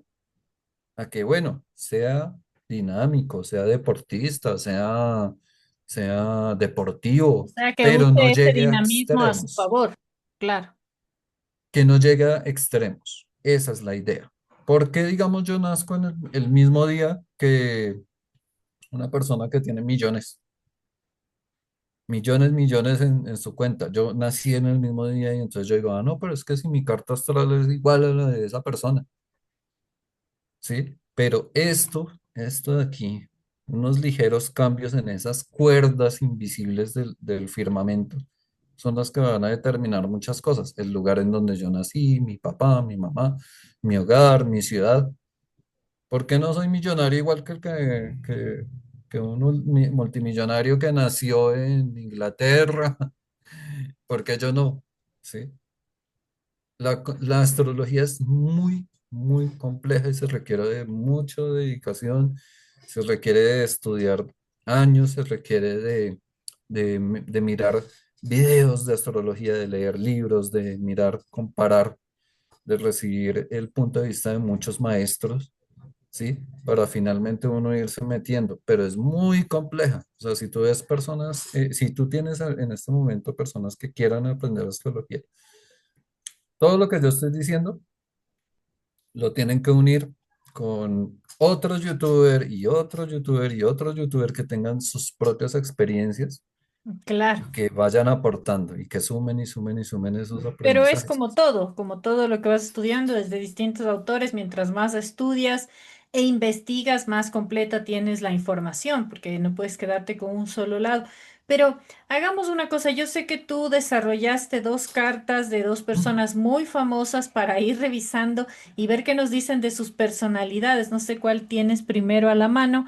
a que, bueno, sea dinámico, sea deportista, sea O deportivo, sea, que pero no use ese llegue a dinamismo a su extremos, favor. Claro. que no llegue a extremos. Esa es la idea. Porque, digamos, yo nazco en el mismo día que una persona que tiene millones, millones en su cuenta. Yo nací en el mismo día y entonces yo digo, ah, no, pero es que si mi carta astral es igual a la de esa persona. ¿Sí? Pero esto de aquí, unos ligeros cambios en esas cuerdas invisibles del firmamento, son las que van a determinar muchas cosas. El lugar en donde yo nací, mi papá, mi mamá, mi hogar, mi ciudad. ¿Por qué no soy millonario igual que un multimillonario que nació en Inglaterra? ¿Por qué yo no? ¿Sí? La astrología es muy compleja y se requiere de mucha dedicación, se requiere de estudiar años, se requiere de mirar videos de astrología, de leer libros, de mirar, comparar, de recibir el punto de vista de muchos maestros, ¿sí? Para finalmente uno irse metiendo, pero es muy compleja. O sea, si tú ves personas, si tú tienes en este momento personas que quieran aprender astrología, todo lo que yo estoy diciendo lo tienen que unir con otros youtuber y otro youtuber y otro youtuber que tengan sus propias experiencias Claro. y que vayan aportando y que sumen y sumen y sumen esos Pero es aprendizajes. como todo lo que vas estudiando desde distintos autores, mientras más estudias e investigas, más completa tienes la información, porque no puedes quedarte con un solo lado. Pero hagamos una cosa, yo sé que tú desarrollaste dos cartas de dos personas muy famosas para ir revisando y ver qué nos dicen de sus personalidades. No sé cuál tienes primero a la mano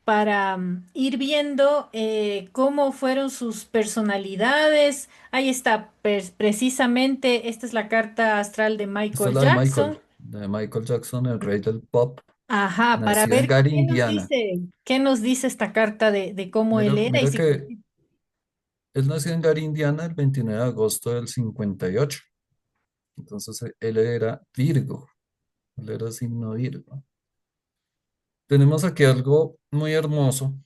para ir viendo cómo fueron sus personalidades. Ahí está, precisamente, esta es la carta astral de Esta es Michael la Jackson. De Michael Jackson, el rey del pop, Ajá, para nacido en ver Gary, Indiana. qué nos dice esta carta de cómo él era y Mira si... que él nació en Gary, Indiana, el 29 de agosto del 58. Entonces él era Virgo, él era signo Virgo. Tenemos aquí algo muy hermoso,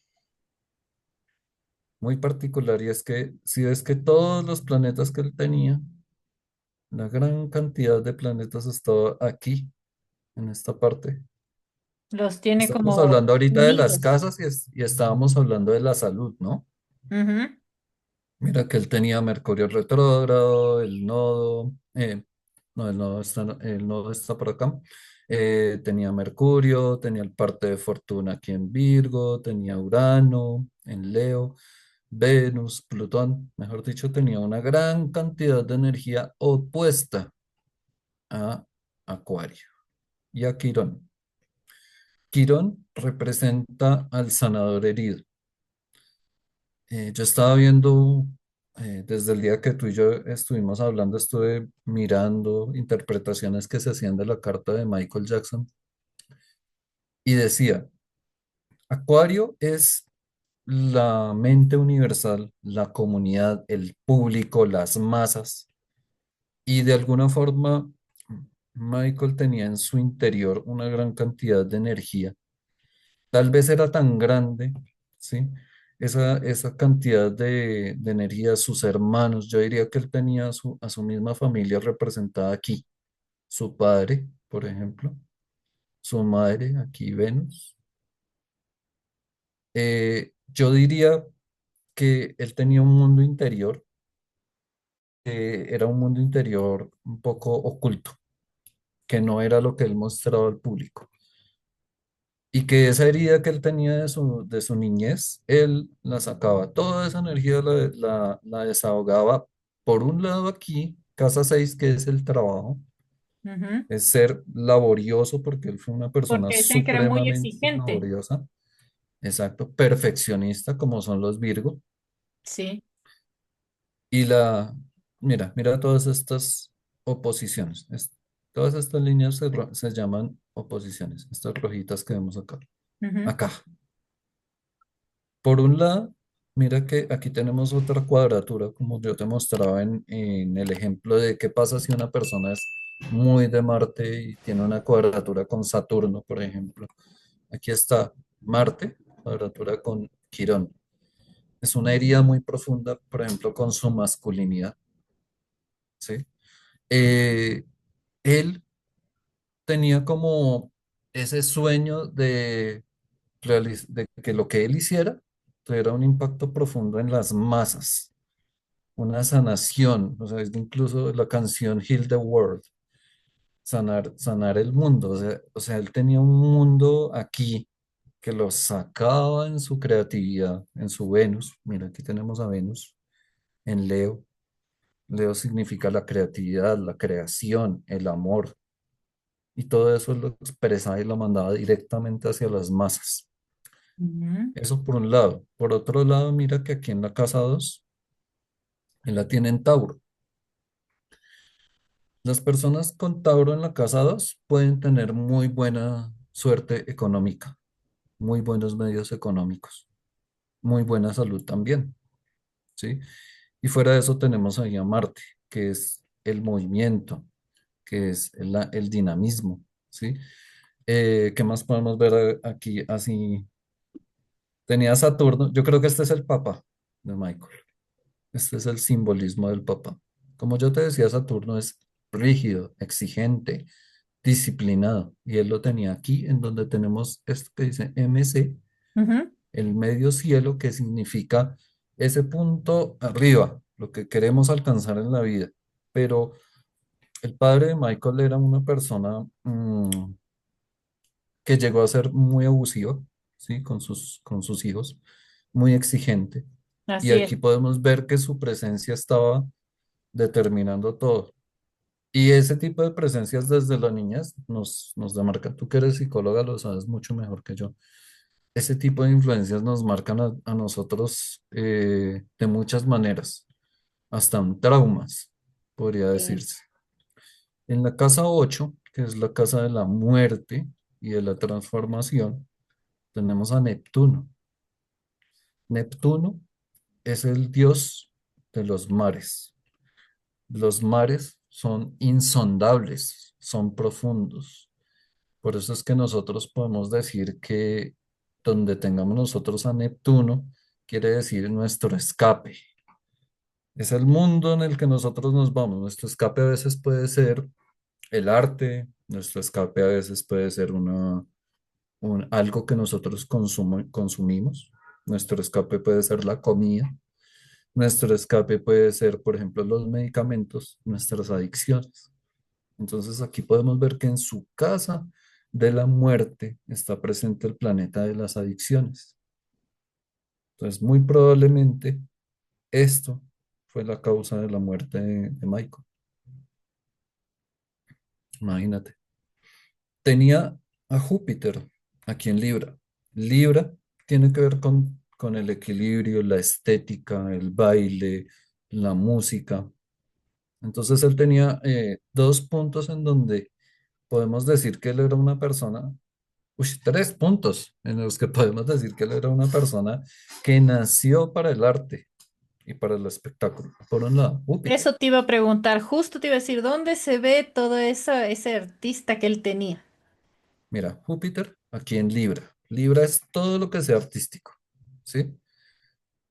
muy particular, y es que si ves que todos los planetas que él tenía, la gran cantidad de planetas estaba aquí, en esta parte. los tiene Estamos como hablando ahorita de las unidos. casas y estábamos hablando de la salud, ¿no? Ujú. Mira que él tenía Mercurio retrógrado, el nodo, no, el nodo está por acá. Tenía Mercurio, tenía el parte de Fortuna aquí en Virgo, tenía Urano en Leo, Venus, Plutón, mejor dicho, tenía una gran cantidad de energía opuesta a Acuario y a Quirón. Quirón representa al sanador herido. Yo estaba viendo, desde el día que tú y yo estuvimos hablando, estuve mirando interpretaciones que se hacían de la carta de Michael Jackson y decía, Acuario es la mente universal, la comunidad, el público, las masas. Y de alguna forma, Michael tenía en su interior una gran cantidad de energía. Tal vez era tan grande, ¿sí? Esa cantidad de energía, sus hermanos, yo diría que él tenía a su misma familia representada aquí. Su padre, por ejemplo, su madre, aquí Venus. Yo diría que él tenía un mundo interior, era un mundo interior un poco oculto, que no era lo que él mostraba al público. Y que esa herida que él tenía de su niñez, él la sacaba, toda esa energía la desahogaba por un lado aquí, casa 6 que es el trabajo, Ujú. Es ser laborioso porque él fue una persona Porque decían que era muy supremamente exigente. laboriosa, exacto, perfeccionista como son los Virgo. Sí. Y mira todas estas oposiciones. Todas estas líneas se llaman oposiciones, estas rojitas que vemos acá. Ujú, Acá. Por un lado, mira que aquí tenemos otra cuadratura, como yo te mostraba en el ejemplo de qué pasa si una persona es muy de Marte y tiene una cuadratura con Saturno, por ejemplo. Aquí está Marte, cuadratura con Quirón. Es una herida muy profunda, por ejemplo, con su masculinidad, ¿sí? Eh, Él tenía como ese sueño de que lo que él hiciera tuviera un impacto profundo en las masas, una sanación, o sea, es incluso la canción Heal the World, sanar el mundo, o sea, él tenía un mundo aquí que lo sacaba en su creatividad, en su Venus. Mira, aquí tenemos a Venus en Leo. Leo significa la creatividad, la creación, el amor, y todo eso lo expresaba y lo mandaba directamente hacia las masas. ujú. Eso por un lado. Por otro lado, mira que aquí en la casa 2 él la tiene en Tauro. Las personas con Tauro en la casa 2 pueden tener muy buena suerte económica, muy buenos medios económicos, muy buena salud también, ¿sí? Y fuera de eso tenemos ahí a Marte, que es el movimiento, que es el dinamismo, ¿sí? ¿Qué más podemos ver aquí así? Tenía Saturno, yo creo que este es el papá de Michael. Este es el simbolismo del papá. Como yo te decía, Saturno es rígido, exigente, disciplinado. Y él lo tenía aquí, en donde tenemos esto que dice MC, Ujú. el medio cielo, que significa ese punto arriba, lo que queremos alcanzar en la vida. Pero el padre de Michael era una persona que llegó a ser muy abusiva, ¿sí? Con sus hijos, muy exigente. Y Así es. aquí podemos ver que su presencia estaba determinando todo. Y ese tipo de presencias desde la niñez nos demarcan. Tú que eres psicóloga lo sabes mucho mejor que yo. Ese tipo de influencias nos marcan a nosotros de muchas maneras, hasta en traumas, podría Sí. decirse. En la casa 8 que es la casa de la muerte y de la transformación, tenemos a Neptuno. Neptuno es el dios de los mares. Los mares son insondables, son profundos. Por eso es que nosotros podemos decir que donde tengamos nosotros a Neptuno, quiere decir nuestro escape. Es el mundo en el que nosotros nos vamos. Nuestro escape a veces puede ser el arte, nuestro escape a veces puede ser algo que nosotros consumimos. Nuestro escape puede ser la comida. Nuestro escape puede ser, por ejemplo, los medicamentos, nuestras adicciones. Entonces aquí podemos ver que en su casa de la muerte está presente el planeta de las adicciones. Entonces muy probablemente esto fue la causa de la muerte de Michael. Imagínate. Tenía a Júpiter aquí en Libra. Libra tiene que ver con el equilibrio, la estética, el baile, la música. Entonces él tenía dos puntos en donde podemos decir que él era una persona, tres puntos en los que podemos decir que él era una persona que nació para el arte y para el espectáculo. Por un lado, Júpiter. Eso te iba a preguntar, justo te iba a decir, ¿dónde se ve todo eso, ese artista que él tenía? Mira, Júpiter aquí en Libra. Libra es todo lo que sea artístico, ¿sí?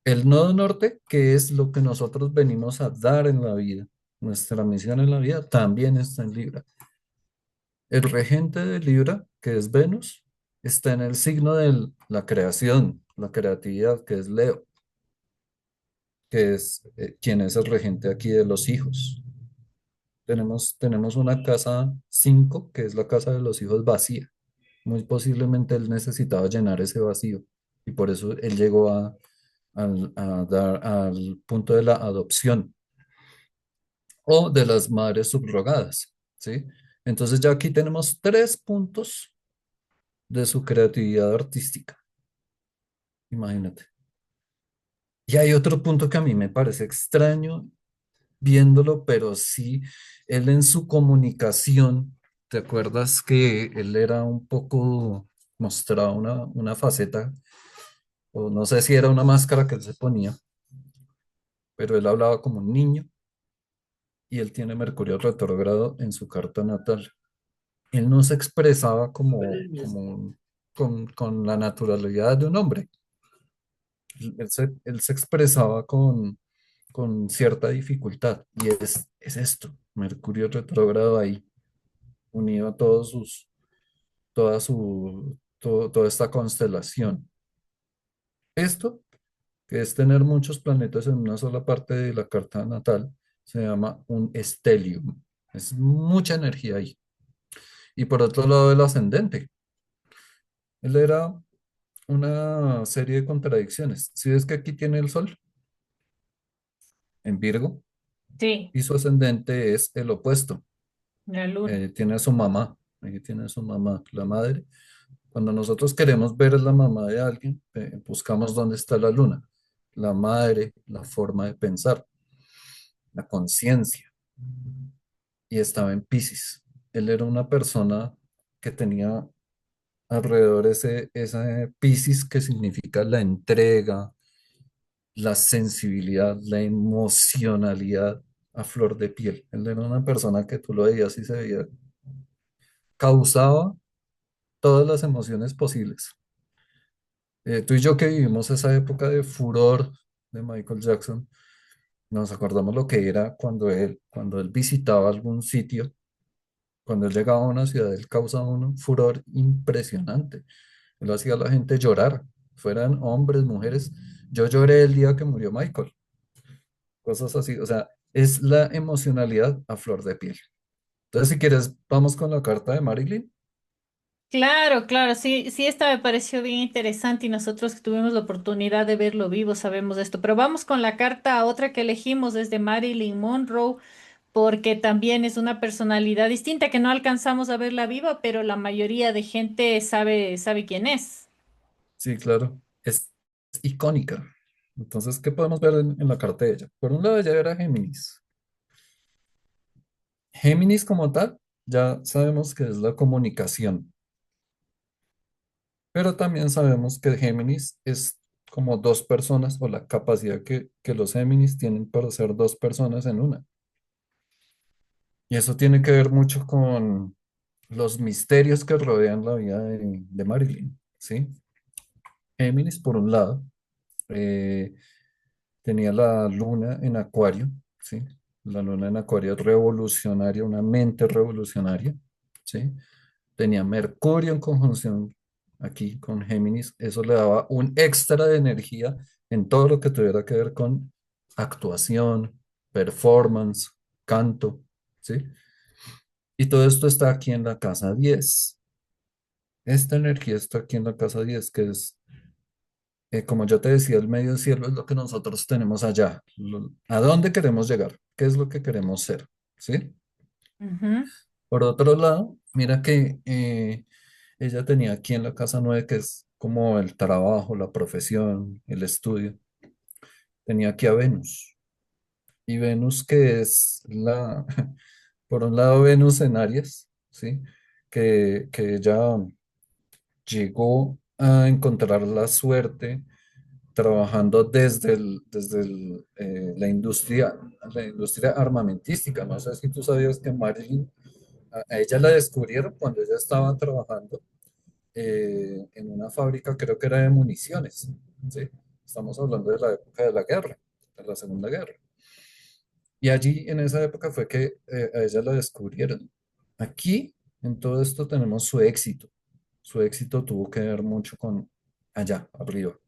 El nodo norte, que es lo que nosotros venimos a dar en la vida, nuestra misión en la vida, también está en Libra. El regente de Libra, que es Venus, está en el signo de la creación, la creatividad, que es Leo, que es quien es el regente aquí de los hijos. Tenemos una casa 5 que es la casa de los hijos vacía. Muy posiblemente él necesitaba llenar ese vacío y por eso él llegó a dar al punto de la adopción o de las madres subrogadas, ¿sí? Entonces ya aquí tenemos 3 puntos de su creatividad artística, imagínate. Y hay otro punto que a mí me parece extraño viéndolo, pero sí, él en su comunicación, ¿te acuerdas que él era un poco, mostraba una faceta, o no sé si era una máscara que él se ponía, pero él hablaba como un niño y él tiene Mercurio retrógrado en su carta natal. Él no se expresaba con la naturalidad de un hombre. Él se expresaba con cierta dificultad. Y es esto, Mercurio retrógrado ahí, unido a toda esta constelación. Esto, que es tener muchos planetas en una sola parte de la carta natal, se llama un estelium. Es mucha energía ahí. Y por otro lado, el ascendente. Él era una serie de contradicciones. Si ves que aquí tiene el Sol en Virgo Sí, y su ascendente es el opuesto. la luna. Tiene a su mamá, ahí tiene a su mamá, la madre. Cuando nosotros queremos ver la mamá de alguien, buscamos dónde está la luna, la madre, la forma de pensar, la conciencia. Y estaba en Piscis. Él era una persona que tenía alrededor ese Piscis que significa la entrega, la sensibilidad, la emocionalidad a flor de piel. Él era una persona que tú lo veías y se veía, causaba todas las emociones posibles. Tú y yo que vivimos esa época de furor de Michael Jackson, nos acordamos lo que era cuando él visitaba algún sitio, cuando él llegaba a una ciudad, él causaba un furor impresionante. Él hacía a la gente llorar, fueran hombres, mujeres. Yo lloré el día que murió Michael, cosas así. O sea, es la emocionalidad a flor de piel. Entonces, si quieres, vamos con la carta de Marilyn. Claro, claro, sí, sí, esta me pareció bien interesante y nosotros que tuvimos la oportunidad de verlo vivo sabemos de esto. Pero vamos con la carta, otra que elegimos desde Marilyn Monroe, porque también es una personalidad distinta que no alcanzamos a verla viva, pero la mayoría de gente sabe quién es. Sí, claro, es icónica. Entonces, ¿qué podemos ver en la carta de ella? Por un lado, ella era Géminis. Géminis como tal, ya sabemos que es la comunicación, pero también sabemos que Géminis es como dos personas o la capacidad que los Géminis tienen para ser dos personas en una. Y eso tiene que ver mucho con los misterios que rodean la vida de Marilyn, ¿sí? Géminis, por un lado, eh, tenía la luna en Acuario, ¿sí? La luna en Acuario es revolucionaria, una mente revolucionaria, ¿sí? Tenía Mercurio en conjunción aquí con Géminis, eso le daba un extra de energía en todo lo que tuviera que ver con actuación, performance, canto, ¿sí? Y todo esto está aquí en la casa 10. Esta energía está aquí en la casa 10, que es, como yo te decía, el medio cielo es lo que nosotros tenemos allá. ¿A dónde queremos llegar? ¿Qué es lo que queremos ser? ¿Sí? Ujú. Por otro lado, mira que ella tenía aquí en la casa 9, que es como el trabajo, la profesión, el estudio. Tenía aquí a Venus. Y Venus que es por un lado Venus en Aries, ¿sí? Que ella llegó a encontrar la suerte trabajando desde la industria armamentística. No sé si tú sabías que Marilyn, a ella la descubrieron cuando ella estaba trabajando en una fábrica, creo que era de municiones, ¿sí? Estamos hablando de la época de la guerra, de la Segunda Guerra. Y allí, en esa época, fue que a ella la descubrieron. Aquí, en todo esto, tenemos su éxito. Su éxito tuvo que ver mucho con allá, arriba.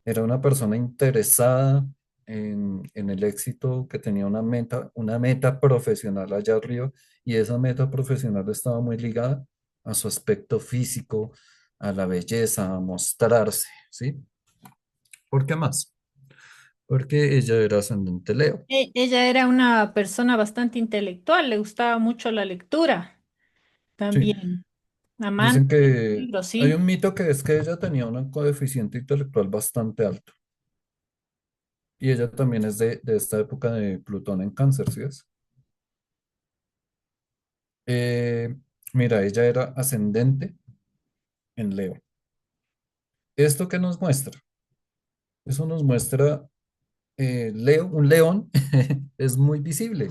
Era una persona interesada en el éxito, que tenía una meta profesional allá arriba, y esa meta profesional estaba muy ligada a su aspecto físico, a la belleza, a mostrarse, ¿sí? ¿Por qué más? porque ella era ascendente Leo. Ella era una persona bastante intelectual, le gustaba mucho la lectura Sí, también, amante dicen de los que libros, hay sí. un mito que es que ella tenía un coeficiente intelectual bastante alto. Y ella también es de esta época de Plutón en Cáncer, ¿sí es? Eh, Mira, ella era ascendente en Leo. ¿Esto qué nos muestra? Eso nos muestra Leo, un león es muy visible.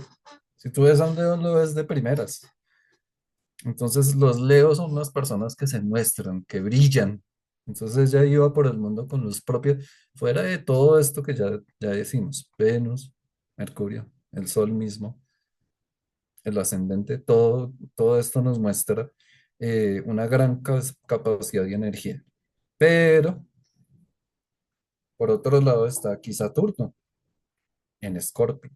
Si tú ves a un león, lo ves de primeras. Entonces, los leos son las personas que se muestran, que brillan. Entonces, ella iba por el mundo con luz propia, fuera de todo esto que ya decimos, Venus, Mercurio, el Sol mismo, el ascendente, todo esto nos muestra una gran capacidad y energía. Pero, por otro lado, está aquí Saturno en Escorpio.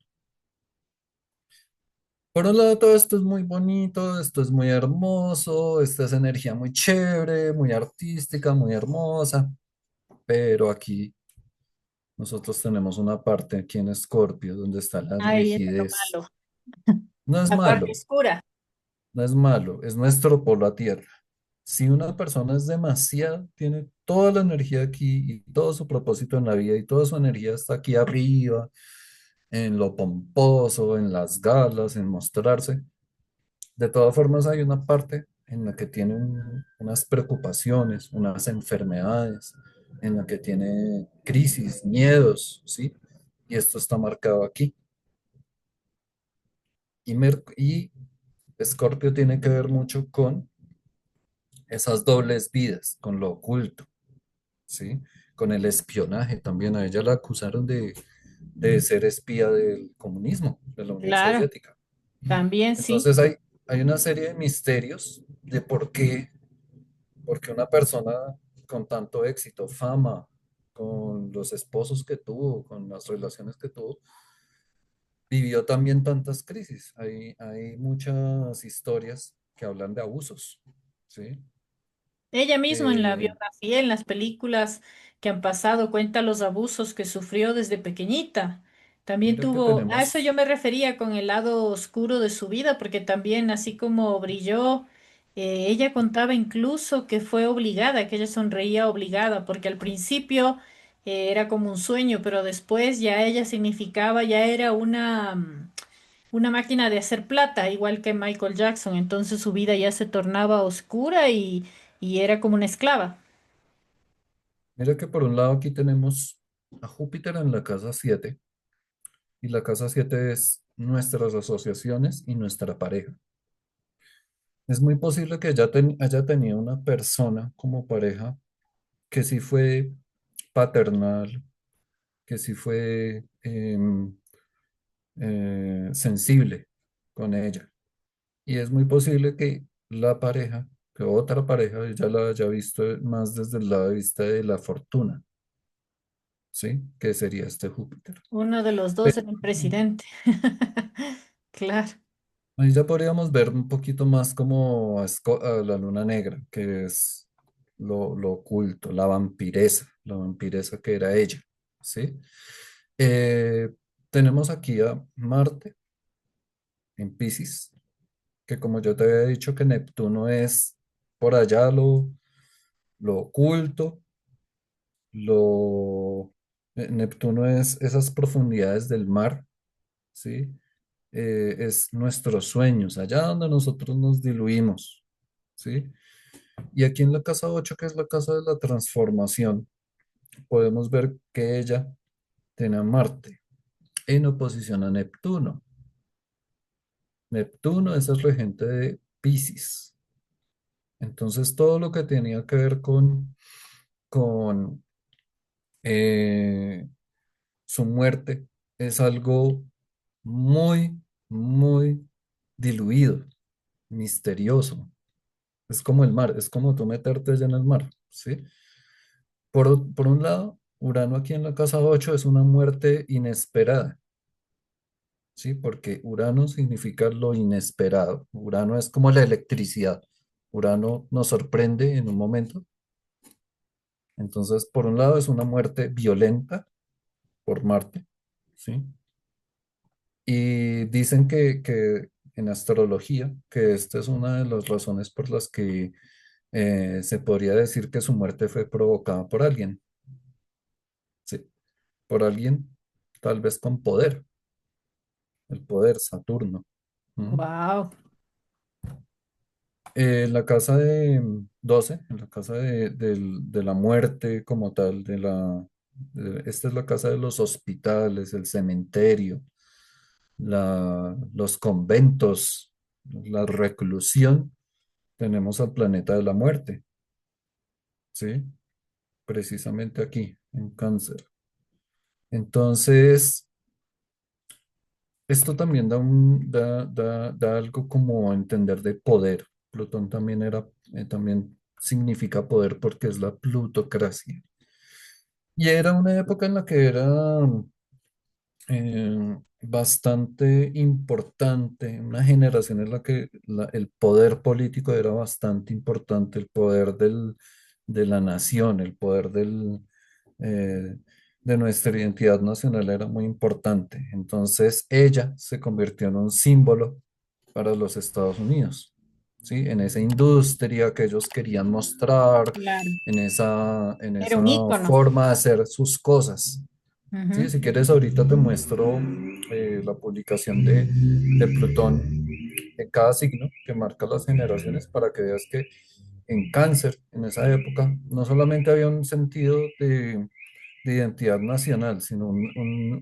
Por un lado, todo esto es muy bonito, esto es muy hermoso, esta es energía muy chévere, muy artística, muy hermosa, pero aquí nosotros tenemos una parte aquí en Escorpio donde está la Ahí es lo rigidez. malo, No es la parte malo, oscura. no es malo, es nuestro polo a tierra. Si una persona es demasiado, tiene toda la energía aquí y todo su propósito en la vida y toda su energía está aquí arriba, en lo pomposo, en las galas, en mostrarse. De todas formas, hay una parte en la que tiene unas preocupaciones, unas enfermedades, en la que tiene crisis, miedos, ¿sí? Y esto está marcado aquí. Y Escorpio tiene que ver mucho con esas dobles vidas, con lo oculto, ¿sí? Con el espionaje también. A ella la acusaron de ser espía del comunismo, de la Unión Claro, Soviética. también sí. Entonces hay una serie de misterios de por qué. Porque una persona con tanto éxito, fama, con los esposos que tuvo, con las relaciones que tuvo, vivió también tantas crisis. Hay muchas historias que hablan de abusos, ¿sí? Ella misma en la Eh, biografía, en las películas que han pasado, cuenta los abusos que sufrió desde pequeñita. También Mira que tuvo, a eso yo tenemos, me refería con el lado oscuro de su vida, porque también así como brilló, ella contaba incluso que fue obligada, que ella sonreía obligada, porque al principio era como un sueño, pero después ya ella significaba, ya era una máquina de hacer plata, igual que Michael Jackson. Entonces su vida ya se tornaba oscura y era como una esclava. mira que por un lado aquí tenemos a Júpiter en la casa 7 y la casa 7 es nuestras asociaciones y nuestra pareja. Es muy posible que haya tenido una persona como pareja que sí fue paternal, que sí fue sensible con ella. Y es muy posible que la pareja, que otra pareja, ella la haya visto más desde el lado de vista de la fortuna, ¿sí? Que sería este Júpiter. Uno de los dos Pero era el presidente. Claro. ahí ya podríamos ver un poquito más como a la luna negra, que es lo oculto, la vampiresa que era ella, ¿sí? Eh, Tenemos aquí a Marte en Piscis, que como yo te había dicho que Neptuno es por allá lo oculto, Neptuno es esas profundidades del mar, ¿sí? Es nuestros sueños, allá donde nosotros nos diluimos, ¿sí? Y aquí en la casa 8 que es la casa de la transformación, podemos ver que ella tiene a Marte en oposición a Neptuno. Neptuno es el regente de Piscis. Entonces, todo lo que tenía que ver con su muerte es algo muy, muy diluido, misterioso. Es como el mar, es como tú meterte allá en el mar, ¿sí? Por un lado, Urano aquí en la casa 8 es una muerte inesperada, ¿sí? Porque Urano significa lo inesperado. Urano es como la electricidad. Urano nos sorprende en un momento. Entonces, por un lado es una muerte violenta, por Marte, ¿sí? Y dicen que en astrología, que esta es una de las razones por las que se podría decir que su muerte fue provocada por alguien, ¿sí? Por alguien tal vez con poder, el poder Saturno. ¿Mm? Wow, En la casa de 12, en la casa de la muerte como tal, esta es la casa de los hospitales, el cementerio, los conventos, la reclusión, tenemos al planeta de la muerte, ¿sí? Precisamente aquí, en Cáncer. Entonces, esto también da algo como entender de poder. Plutón también significa poder porque es la plutocracia. Y era una época en la que era bastante importante, una generación en la que el poder político era bastante importante, el poder de la nación, el poder eh, de nuestra identidad nacional era muy importante. Entonces ella se convirtió en un símbolo para los Estados Unidos, ¿sí? En esa industria que ellos querían mostrar, claro. en Era un esa ícono. forma de hacer sus cosas. Sí, Ujú. si quieres, ahorita te muestro la publicación de Plutón en cada signo que marca las generaciones para que veas que en Cáncer, en esa época, no solamente había un sentido de identidad nacional, sino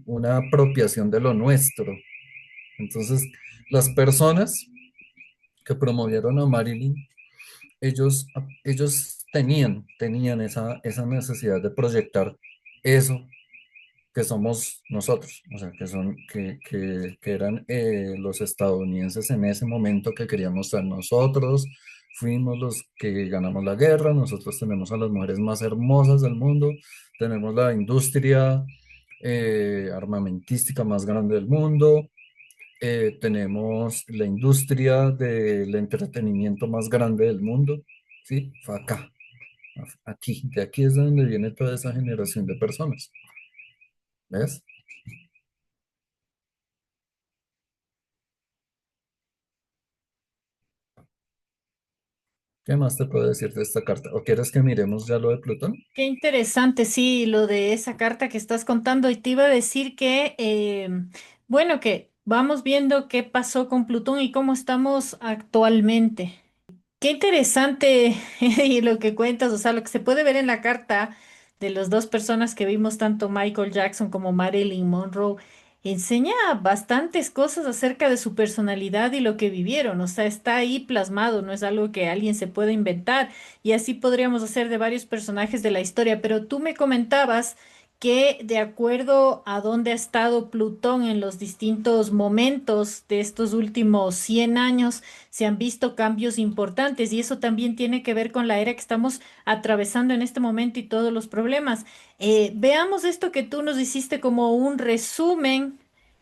una apropiación de lo nuestro. Entonces, las personas que promovieron a Marilyn, ellos tenían esa necesidad de proyectar eso que somos nosotros, o sea, que eran los estadounidenses en ese momento que queríamos ser nosotros, fuimos los que ganamos la guerra, nosotros tenemos a las mujeres más hermosas del mundo, tenemos la industria armamentística más grande del mundo, tenemos la industria del entretenimiento más grande del mundo, ¿sí? Fue acá, aquí, de aquí es de donde viene toda esa generación de personas, ¿ves? ¿Qué más te puedo decir de esta carta? ¿O quieres que miremos ya lo de Plutón? Qué interesante, sí, lo de esa carta que estás contando. Y te iba a decir que, bueno, que vamos viendo qué pasó con Plutón y cómo estamos actualmente. Qué interesante y lo que cuentas, o sea, lo que se puede ver en la carta de las dos personas que vimos, tanto Michael Jackson como Marilyn Monroe, enseña bastantes cosas acerca de su personalidad y lo que vivieron, o sea, está ahí plasmado, no es algo que alguien se pueda inventar y así podríamos hacer de varios personajes de la historia, pero tú me comentabas que de acuerdo a dónde ha estado Plutón en los distintos momentos de estos últimos 100 años, se han visto cambios importantes y eso también tiene que ver con la era que estamos atravesando en este momento y todos los problemas. Veamos esto que tú nos hiciste como un resumen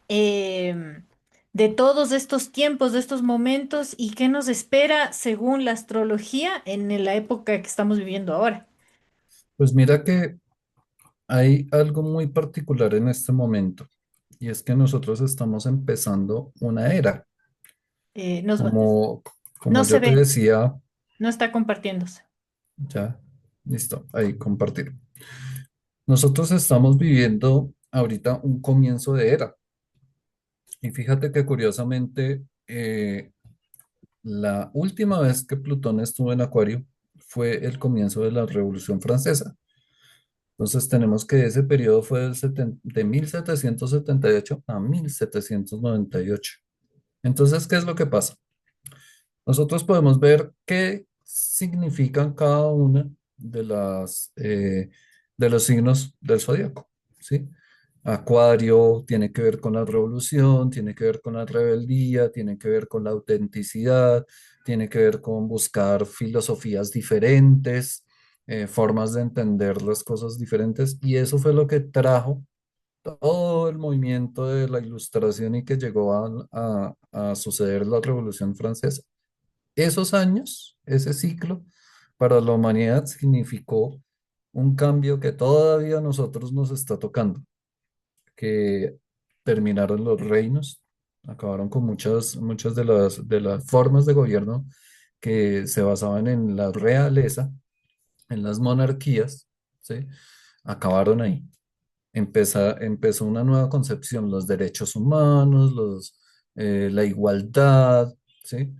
de todos estos tiempos, de estos momentos y qué nos espera según la astrología en la época que estamos viviendo ahora. Pues mira que hay algo muy particular en este momento, y es que nosotros estamos empezando una era. Eh, nos va- Como, no como se yo te ve, decía, no está compartiéndose. ya, listo, ahí compartir. Nosotros estamos viviendo ahorita un comienzo de era. Y fíjate que curiosamente, la última vez que Plutón estuvo en Acuario fue el comienzo de la Revolución Francesa. Entonces tenemos que ese periodo fue de 1778 a 1798. Entonces, ¿qué es lo que pasa? Nosotros podemos ver qué significan cada una de los signos del zodiaco, ¿sí? Acuario tiene que ver con la revolución, tiene que ver con la rebeldía, tiene que ver con la autenticidad, tiene que ver con buscar filosofías diferentes, formas de entender las cosas diferentes, y eso fue lo que trajo todo el movimiento de la Ilustración y que llegó a suceder la Revolución Francesa. Esos años, ese ciclo, para la humanidad significó un cambio que todavía a nosotros nos está tocando, que terminaron los reinos, acabaron con muchas de las formas de gobierno que se basaban en la realeza, en las monarquías, ¿sí? Acabaron ahí. Empezó una nueva concepción, los derechos humanos, la igualdad, ¿sí?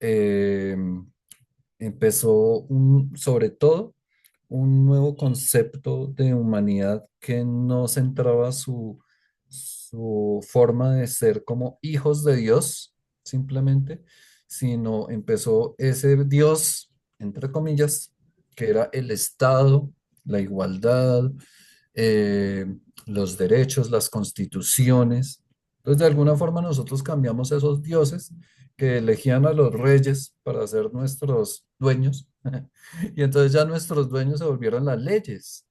Eh, Empezó sobre todo un nuevo concepto de humanidad que no centraba su forma de ser como hijos de Dios, simplemente, sino empezó ese Dios, entre comillas, que era el Estado, la igualdad, eh, los derechos, las constituciones. Entonces, de alguna forma nosotros cambiamos esos dioses que elegían a los reyes para ser nuestros dueños. Y entonces ya nuestros dueños se volvieron las leyes,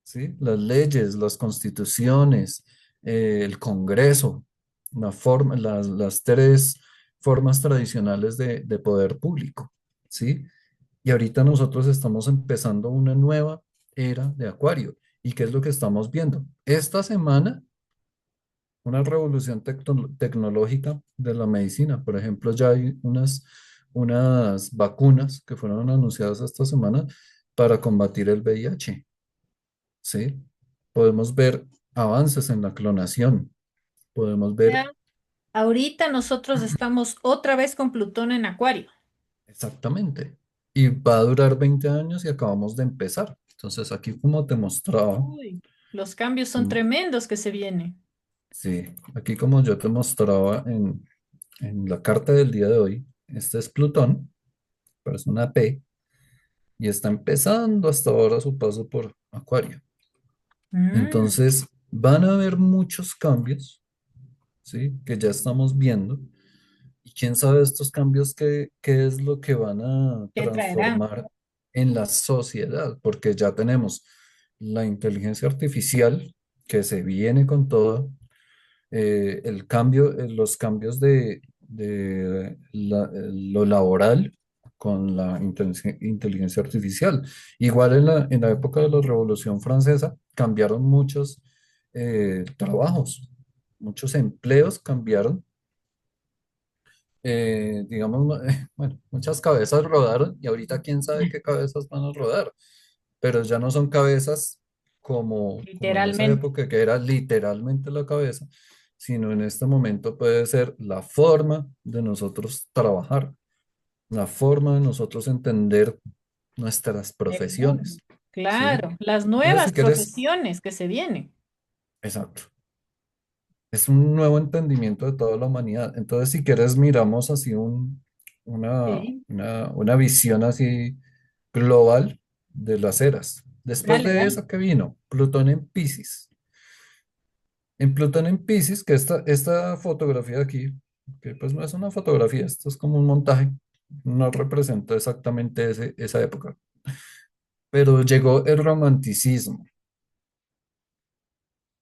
¿sí? Las leyes, las constituciones, el Congreso, las tres formas tradicionales de poder público, ¿sí? Y ahorita nosotros estamos empezando una nueva era de Acuario. ¿Y qué es lo que estamos viendo? Esta semana, una revolución tecnológica de la medicina. Por ejemplo, ya hay unas vacunas que fueron anunciadas esta semana para combatir el VIH, ¿sí? Podemos ver avances en la clonación, podemos ver Ya, ahorita nosotros estamos otra vez con Plutón en Acuario. exactamente. Y va a durar 20 años y acabamos de empezar. Entonces, aquí como te mostraba, Uy, los cambios son mm, tremendos que se vienen. sí, aquí como yo te mostraba en la carta del día de hoy, este es Plutón, pero es una P, y está empezando hasta ahora su paso por Acuario. Mm, Entonces, van a haber muchos cambios, ¿sí? Que ya estamos viendo. Y quién sabe estos cambios qué es lo que van a ¿qué traerá? transformar en la sociedad, porque ya tenemos la inteligencia artificial que se viene con todo, los cambios de lo laboral con la inteligencia artificial. Igual en la época de la Revolución Francesa cambiaron muchos trabajos, muchos empleos cambiaron. Digamos, bueno, muchas cabezas rodaron y ahorita quién sabe qué cabezas van a rodar, pero ya no son cabezas como en esa Literalmente. época que era literalmente la cabeza, sino en este momento puede ser la forma de nosotros trabajar, la forma de nosotros entender nuestras El mundo. profesiones, ¿sí? Claro, las Entonces, nuevas si quieres, profesiones que se vienen. exacto. Es un nuevo entendimiento de toda la humanidad. Entonces, si quieres, miramos así Sí, una visión así global de las eras. Después dale, de dale. esa que vino, Plutón en Piscis. En Plutón en Piscis, que esta fotografía de aquí, que pues no es una fotografía, esto es como un montaje, no representa exactamente esa época, pero llegó el romanticismo.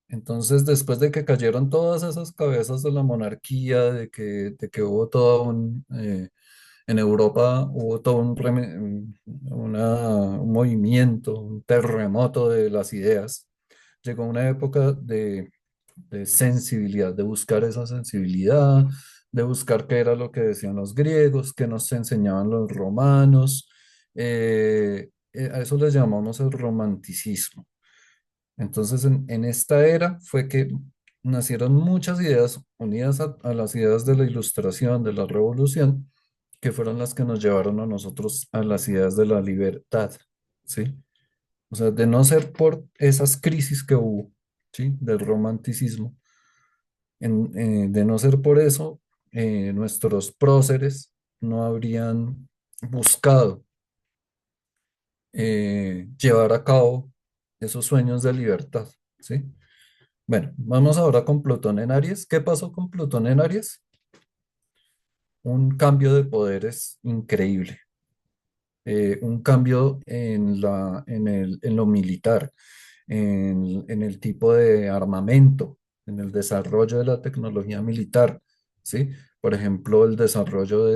Entonces, después de que cayeron todas esas cabezas de la monarquía, de que hubo todo en Europa hubo todo un movimiento, un terremoto de las ideas, llegó una época de sensibilidad, de buscar esa sensibilidad, de buscar qué era lo que decían los griegos, qué nos enseñaban los romanos. A eso les llamamos el romanticismo. Entonces, en esta era fue que nacieron muchas ideas unidas a las ideas de la Ilustración, de la Revolución, que fueron las que nos llevaron a nosotros a las ideas de la libertad, ¿sí? O sea, de no ser por esas crisis que hubo, ¿sí? Del romanticismo, de no ser por eso, nuestros próceres no habrían buscado llevar a cabo esos sueños de libertad, ¿sí? Bueno, vamos ahora con Plutón en Aries. ¿Qué pasó con Plutón en Aries? Un cambio de poderes increíble, un cambio en lo militar, en el tipo de armamento, en el desarrollo de la tecnología militar, ¿sí? Por ejemplo, el desarrollo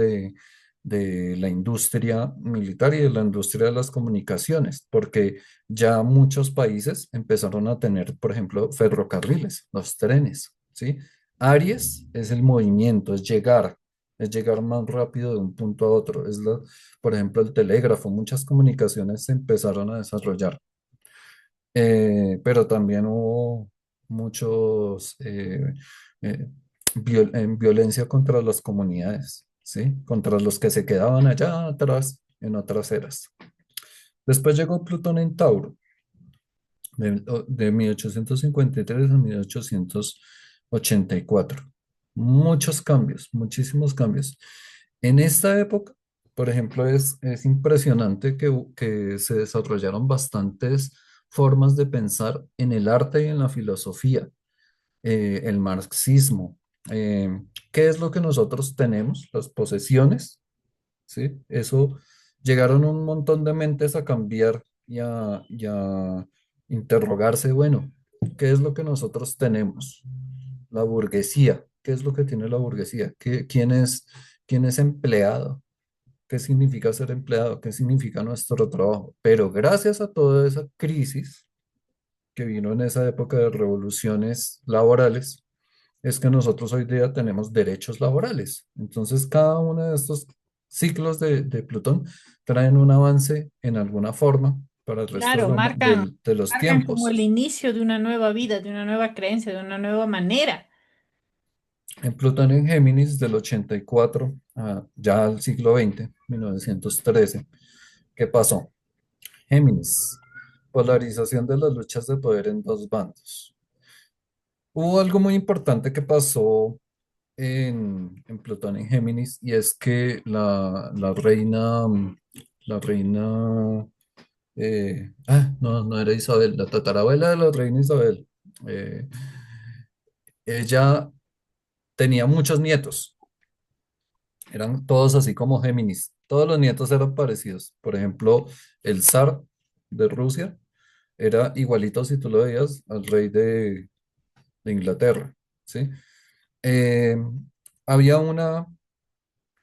de la industria militar y de la industria de las comunicaciones, porque ya muchos países empezaron a tener, por ejemplo, ferrocarriles, los trenes, ¿sí? Aries es el movimiento, es llegar más rápido de un punto a otro, por ejemplo, el telégrafo, muchas comunicaciones se empezaron a desarrollar. Pero también hubo muchos violencia contra las comunidades, ¿sí? Contra los que se quedaban allá atrás en otras eras. Después llegó Plutón en Tauro, de 1853 a 1884. Muchos cambios, muchísimos cambios. En esta época, por ejemplo, es impresionante que se desarrollaron bastantes formas de pensar en el arte y en la filosofía, el marxismo. ¿Qué es lo que nosotros tenemos? Las posesiones, ¿sí? Eso llegaron un montón de mentes a cambiar y a interrogarse, bueno, ¿qué es lo que nosotros tenemos? La burguesía, ¿qué es lo que tiene la burguesía? ¿Quién es empleado? ¿Qué significa ser empleado? ¿Qué significa nuestro trabajo? Pero gracias a toda esa crisis que vino en esa época de revoluciones laborales, es que nosotros hoy día tenemos derechos laborales. Entonces, cada uno de estos ciclos de Plutón traen un avance en alguna forma para el resto Claro, de los marcan como el tiempos. inicio de una nueva vida, de una nueva creencia, de una nueva manera. En Plutón en Géminis del 84 ya al siglo XX, 1913, ¿qué pasó? Géminis, polarización de las luchas de poder en dos bandos. Hubo algo muy importante que pasó en Plutón en Géminis y es que la reina, no, no era Isabel, la tatarabuela de la reina Isabel, eh, ella tenía muchos nietos, eran todos así como Géminis, todos los nietos eran parecidos. Por ejemplo, el zar de Rusia era igualito si tú lo veías al rey de Inglaterra, ¿sí? Eh, había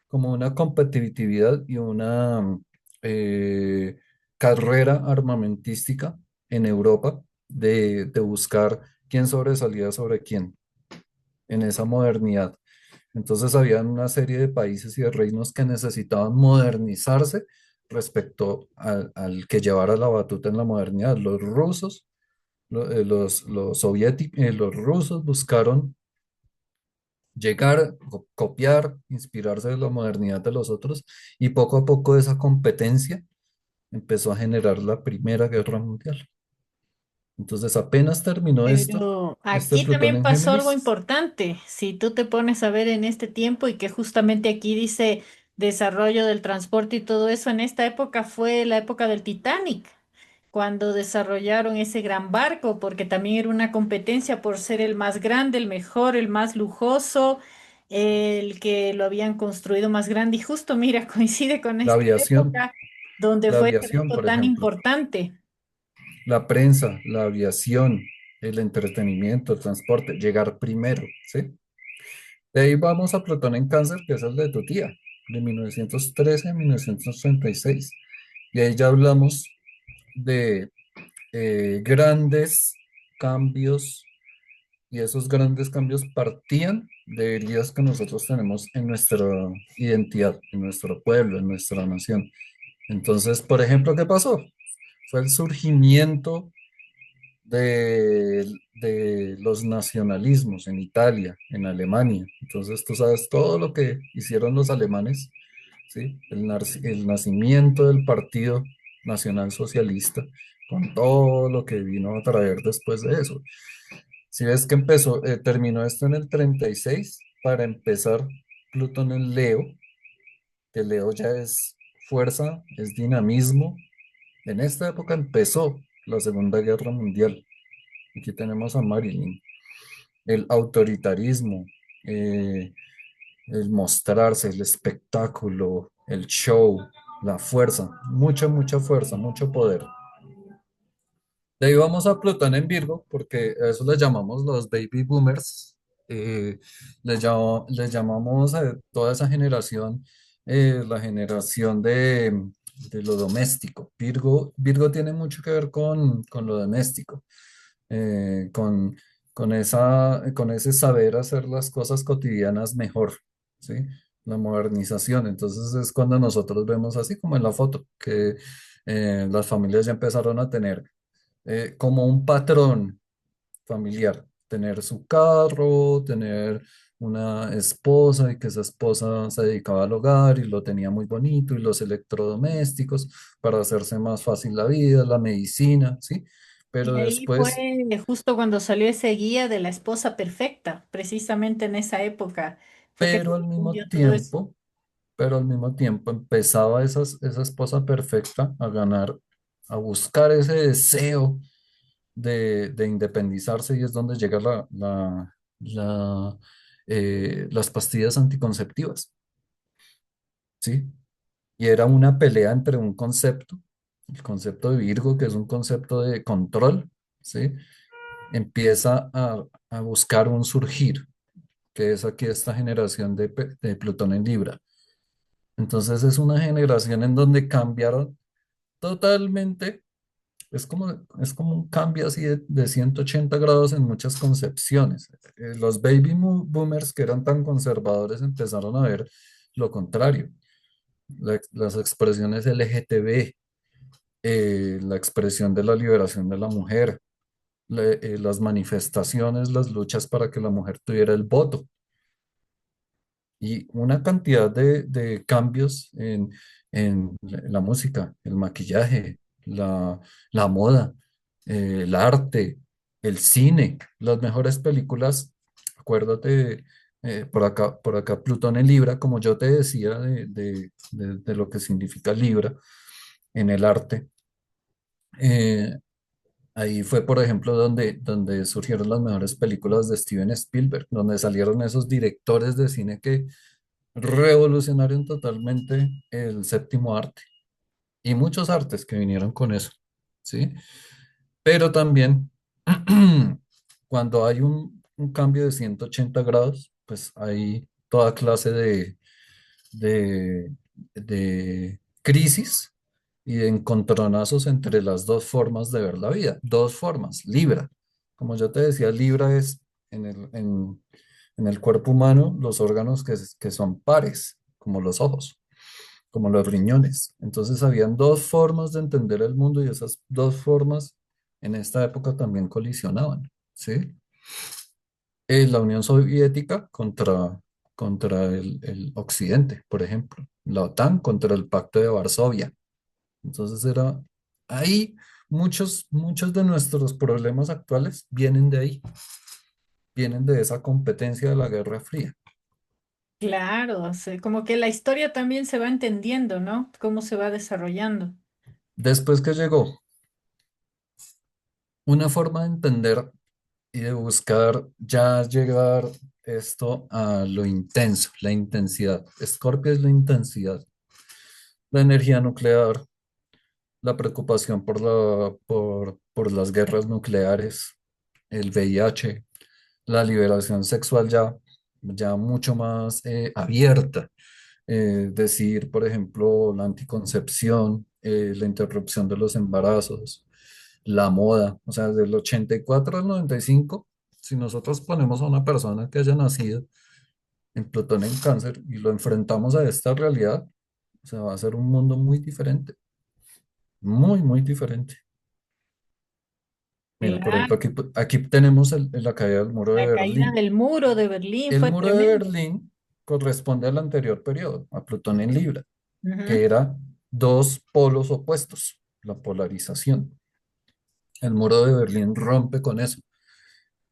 como una competitividad y una eh, carrera armamentística en Europa de buscar quién sobresalía sobre quién en esa modernidad. Entonces había una serie de países y de reinos que necesitaban modernizarse respecto al que llevara la batuta en la modernidad. Los rusos, los soviéticos, los rusos buscaron llegar, copiar, inspirarse de la modernidad de los otros y poco a poco esa competencia empezó a generar la Primera Guerra Mundial. Entonces apenas terminó Pero este aquí Plutón también en pasó algo Géminis, importante. Si tú te pones a ver en este tiempo y que justamente aquí dice desarrollo del transporte y todo eso, en esta época fue la época del Titanic, cuando desarrollaron ese gran barco, porque también era una competencia por ser el más grande, el mejor, el más lujoso, el que lo habían construido más grande. Y justo, mira, coincide con la esta aviación, época donde la fue ese aviación, evento por tan ejemplo, importante. la prensa, la aviación, el entretenimiento, el transporte, llegar primero, ¿sí? De ahí vamos a Plutón en Cáncer, que es el de tu tía, de 1913 a 1936. Y ahí ya hablamos de grandes cambios y esos grandes cambios partían de heridas que nosotros tenemos en nuestra identidad, en nuestro pueblo, en nuestra nación. Entonces, por ejemplo, ¿qué pasó? Fue el surgimiento de los nacionalismos en Italia, en Alemania. Entonces, tú sabes todo lo que hicieron los alemanes, ¿sí? El nacimiento del Partido Nacional Socialista, con todo lo que vino a traer después de eso. Si ves que terminó esto en el 36 para empezar Plutón en Leo, que Leo ya es fuerza, es dinamismo. En esta época empezó la Segunda Guerra Mundial. Aquí tenemos a Marilyn. El autoritarismo, eh, el mostrarse, el espectáculo, el show, la fuerza, mucha fuerza, mucho poder. De ahí vamos a Plutón en Virgo, porque a eso le llamamos los baby boomers. Le llamamos a toda esa generación la generación de lo doméstico. Virgo tiene mucho que ver con lo doméstico, eh, con, con ese saber hacer las cosas cotidianas mejor, ¿sí? La modernización. Entonces es cuando nosotros vemos así como en la foto, que las familias ya empezaron a tener como un patrón familiar, tener su carro, tener una esposa y que esa esposa se dedicaba al hogar y lo tenía muy bonito y los electrodomésticos para hacerse más fácil la vida, la medicina, ¿sí? Pero Y ahí fue después, justo cuando salió ese guía de la esposa perfecta, precisamente en esa época fue que se pero al mismo difundió todo eso. tiempo, pero al mismo tiempo empezaba esa esposa perfecta a ganar, a buscar ese deseo de independizarse y es donde llega las pastillas anticonceptivas, ¿sí? Y era una pelea entre un concepto, el concepto de Virgo, que es un concepto de control, ¿sí? Empieza a buscar un surgir, que es aquí esta generación de Plutón en Libra. Entonces es una generación en donde cambiaron totalmente. Es como un cambio así de 180 grados en muchas concepciones. Los boomers que eran tan conservadores empezaron a ver lo contrario. Las expresiones LGTB, la expresión de la liberación de la mujer, las manifestaciones, las luchas para que la mujer tuviera el voto y una cantidad de cambios en la música, el maquillaje, la moda, el arte, el cine, las mejores películas. Acuérdate, por acá Plutón en Libra, como yo te decía de lo que significa Libra en el arte. eh, Ahí fue, por ejemplo, donde surgieron las mejores películas de Steven Spielberg, donde salieron esos directores de cine que revolucionaron totalmente el séptimo arte y muchos artes que vinieron con eso, ¿sí? Pero también cuando hay un cambio de 180 grados, pues hay toda clase de, de crisis y de encontronazos entre las dos formas de ver la vida, dos formas, Libra. Como yo te decía, Libra es en el cuerpo humano los órganos que son pares, como los ojos, como los riñones. Entonces habían dos formas de entender el mundo y esas dos formas en esta época también colisionaban, ¿sí? La Unión Soviética contra el Occidente, por ejemplo. La OTAN contra el Pacto de Varsovia. Entonces era ahí muchos de nuestros problemas actuales vienen de ahí, vienen de esa competencia de la Guerra Fría. Claro, como que la historia también se va entendiendo, ¿no? Cómo se va desarrollando. Después que llegó una forma de entender y de buscar ya llegar esto a lo intenso, la intensidad. Escorpio es la intensidad, la energía nuclear, la preocupación por las guerras nucleares, el VIH, la liberación sexual ya mucho más abierta. Decir, por ejemplo, la anticoncepción, la interrupción de los embarazos, la moda, o sea, del 84 al 95, si nosotros ponemos a una persona que haya nacido en Plutón en Cáncer y lo enfrentamos a esta realidad, o sea, va a ser un mundo muy diferente, muy diferente. Mira, por ejemplo, Claro, aquí tenemos la caída del muro de la caída Berlín. del muro de Berlín El fue muro de tremendo. Berlín corresponde al anterior periodo, a Plutón en Libra, que Ujú. era dos polos opuestos, la polarización. El muro de Berlín rompe con eso.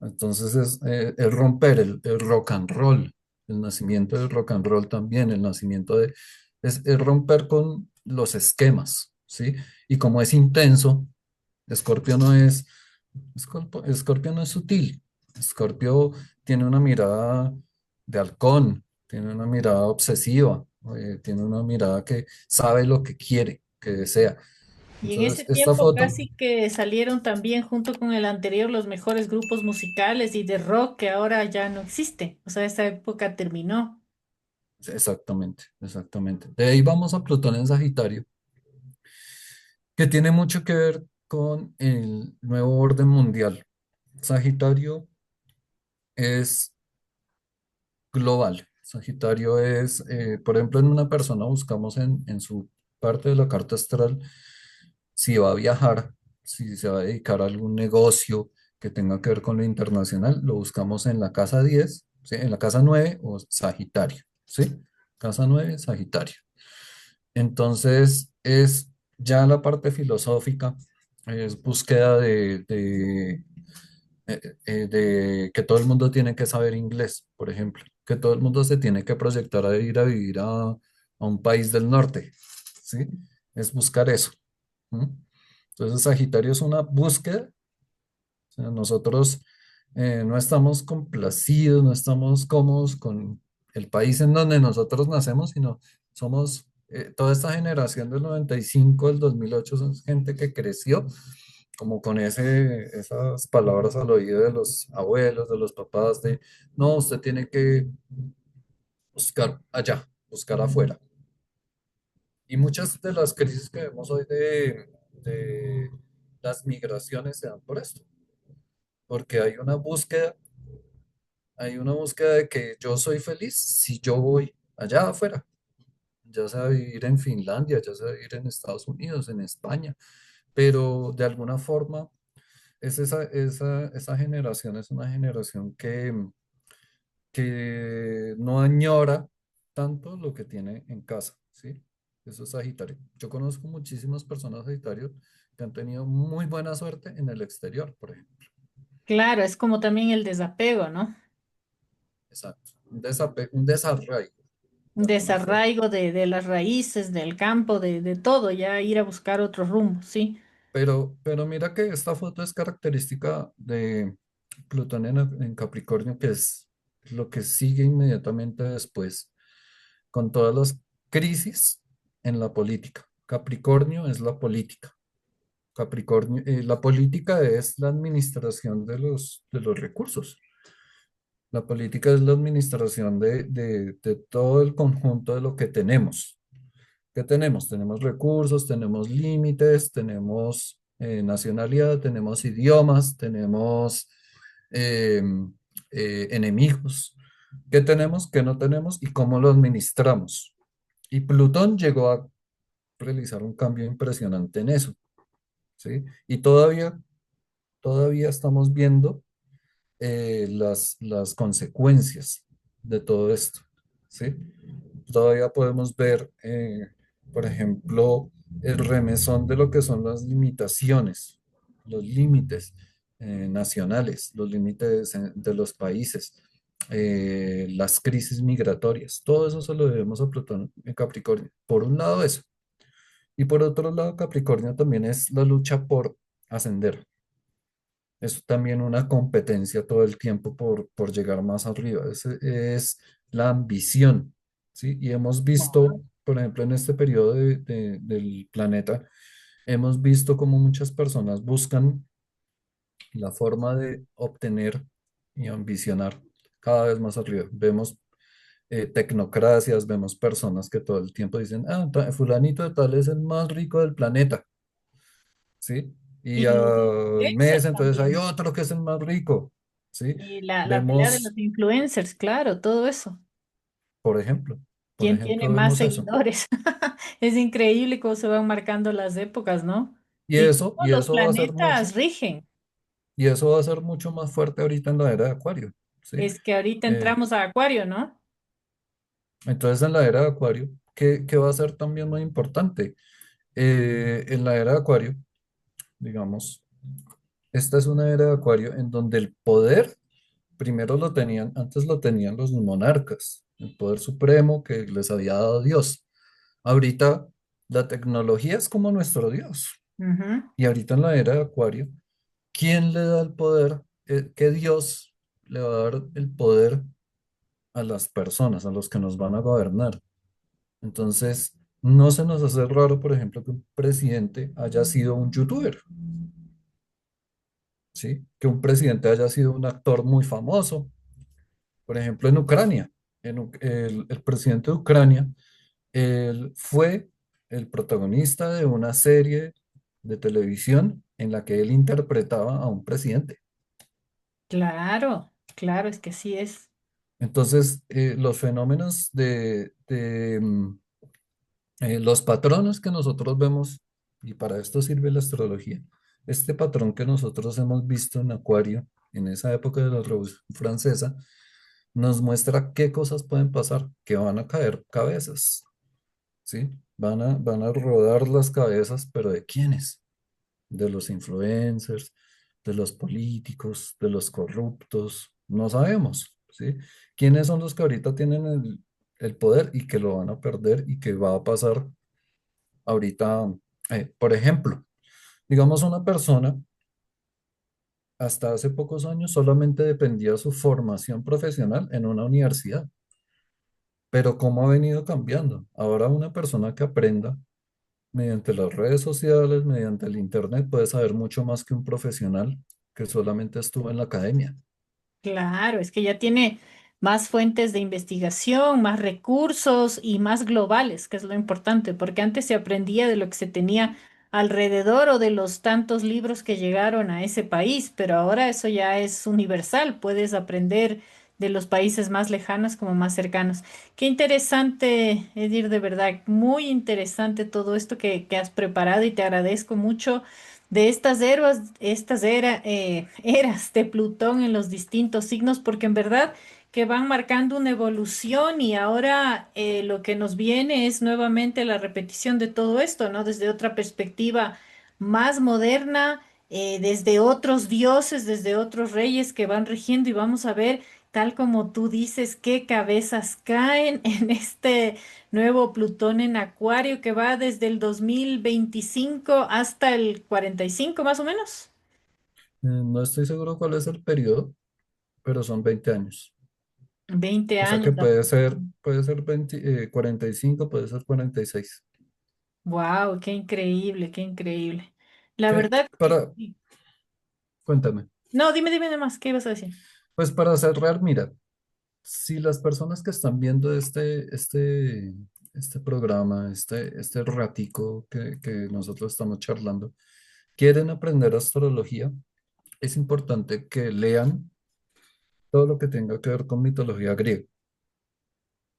Entonces es romper el rock and roll, el nacimiento del rock and roll también, el nacimiento es romper con los esquemas, ¿sí? Y como es intenso, Escorpio no es, Escorpio no es sutil. Escorpio tiene una mirada de halcón, tiene una mirada obsesiva, tiene una mirada que sabe lo que quiere, que desea. Y en ese Entonces, esta tiempo foto, casi que salieron también junto con el anterior los mejores grupos musicales y de rock que ahora ya no existe. O sea, esa época terminó. Exactamente, exactamente. De ahí vamos a Plutón en Sagitario, que tiene mucho que ver con el nuevo orden mundial. Sagitario es global. Sagitario es, por ejemplo, en una persona buscamos en su parte de la carta astral si va a viajar, si se va a dedicar a algún negocio que tenga que ver con lo internacional, lo buscamos en la casa 10, ¿sí? En la casa 9 o Sagitario, ¿sí? Casa 9 Sagitario. Entonces, es ya la parte filosófica, es búsqueda de que todo el mundo tiene que saber inglés, por ejemplo, que todo el mundo se tiene que proyectar a ir a vivir a un país del norte, ¿sí? Es buscar eso. ¿M? Entonces, Sagitario es una búsqueda. O sea, nosotros no estamos complacidos, no estamos cómodos con el país en donde nosotros nacemos, sino somos toda esta generación del 95, del 2008, son gente que creció como con esas palabras al oído de los abuelos, de los papás, de, no, usted tiene que buscar allá, buscar afuera. Y muchas de las crisis que vemos hoy de las migraciones se dan por esto, porque hay una búsqueda de que yo soy feliz si yo voy allá afuera, ya sea vivir en Finlandia, ya sea vivir en Estados Unidos, en España, pero de alguna forma esa generación es una generación que no añora tanto lo que tiene en casa, ¿sí? Eso es Sagitario. Yo conozco muchísimas personas Sagitarios que han tenido muy buena suerte en el exterior, por ejemplo. Claro, es como también el desapego, ¿no? Exacto. Un desarraigo, Un de alguna forma. desarraigo de las raíces, del campo, de todo, ya ir a buscar otro rumbo, sí. Pero mira que esta foto es característica de Plutón en Capricornio, que es lo que sigue inmediatamente después, con todas las crisis en la política. Capricornio es la política. Capricornio, la política es la administración de los recursos. La política es la administración de todo el conjunto de lo que tenemos. ¿Qué tenemos? Tenemos recursos, tenemos límites, tenemos nacionalidad, tenemos idiomas, tenemos eh, enemigos. ¿Qué tenemos? ¿Qué no tenemos? ¿Y cómo lo administramos? Y Plutón llegó a realizar un cambio impresionante en eso, ¿sí? Y todavía estamos viendo las consecuencias de todo esto, ¿sí? Todavía podemos ver, por ejemplo, el remesón de lo que son las limitaciones, los límites nacionales, los límites de los países, las crisis migratorias, todo eso se lo debemos a Plutón en Capricornio. Por un lado eso, y por otro lado Capricornio también es la lucha por ascender, es también una competencia todo el tiempo por llegar más arriba. Es la ambición, ¿sí? Y hemos visto, por ejemplo, en este periodo del planeta, hemos visto cómo muchas personas buscan la forma de obtener y ambicionar cada vez más arriba. Vemos tecnocracias, vemos personas que todo el tiempo dicen, fulanito de tal es el más rico del planeta, ¿sí? Y Y los al mes influencers entonces hay también. otro que es el más rico, ¿sí? Y la pelea de Vemos, los influencers, claro, todo eso. por ejemplo, por ¿Quién tiene ejemplo, más vemos eso. seguidores? Es increíble cómo se van marcando las épocas, ¿no? Y Y eso, cómo y los eso va a ser planetas mucho, rigen. y eso va a ser mucho más fuerte ahorita en la era de Acuario, ¿sí? Es que ahorita Eh, entramos a Acuario, ¿no? entonces en la era de Acuario, ¿qué va a ser también muy importante? En la era de Acuario, digamos, esta es una era de Acuario en donde el poder primero lo tenían, antes lo tenían los monarcas, el poder supremo que les había dado Dios. Ahorita la tecnología es como nuestro Dios. Ujú. Y ahorita en la era de Acuario, ¿quién le da el poder? ¿Qué Dios le va a dar el poder a las personas, a los que nos van a gobernar? Entonces, no se nos hace raro, por ejemplo, que un presidente haya sido un youtuber, ¿sí? Que un presidente haya sido un actor muy famoso, por ejemplo, en Ucrania. el presidente de Ucrania, él fue el protagonista de una serie de televisión en la que él interpretaba a un presidente. Claro, claro, es que así es. Entonces, los fenómenos los patrones que nosotros vemos, y para esto sirve la astrología, este patrón que nosotros hemos visto en Acuario, en esa época de la Revolución Francesa, nos muestra qué cosas pueden pasar, que van a caer cabezas, ¿sí? Van a rodar las cabezas, pero ¿de quiénes? De los influencers, de los políticos, de los corruptos, no sabemos, ¿sí? ¿Quiénes son los que ahorita tienen el poder y que lo van a perder y que va a pasar ahorita? Por ejemplo, digamos una persona hasta hace pocos años solamente dependía de su formación profesional en una universidad, pero cómo ha venido cambiando. Ahora una persona que aprenda mediante las redes sociales, mediante el internet, puede saber mucho más que un profesional que solamente estuvo en la academia. Claro, es que ya tiene más fuentes de investigación, más recursos y más globales, que es lo importante, porque antes se aprendía de lo que se tenía alrededor o de los tantos libros que llegaron a ese país, pero ahora eso ya es universal, puedes aprender de los países más lejanos como más cercanos. Qué interesante, Edir, de verdad, muy interesante todo esto que has preparado y te agradezco mucho de estas eras de Plutón en los distintos signos, porque en verdad que van marcando una evolución y ahora lo que nos viene es nuevamente la repetición de todo esto, ¿no? Desde otra perspectiva más moderna, desde otros dioses, desde otros reyes que van rigiendo y vamos a ver, tal como tú dices, qué cabezas caen en este nuevo Plutón en Acuario que va desde el 2025 hasta el 45 más o menos. No estoy seguro cuál es el periodo, pero son 20 años. 20 O sea años. que puede ser 20, 45, puede ser 46. Wow, qué increíble, qué increíble. La Que verdad que para, sí. cuéntame, No, dime de más, ¿qué ibas a decir? pues para cerrar, mira, si las personas que están viendo este programa, este ratico que nosotros estamos charlando, quieren aprender astrología, es importante que lean todo lo que tenga que ver con mitología griega,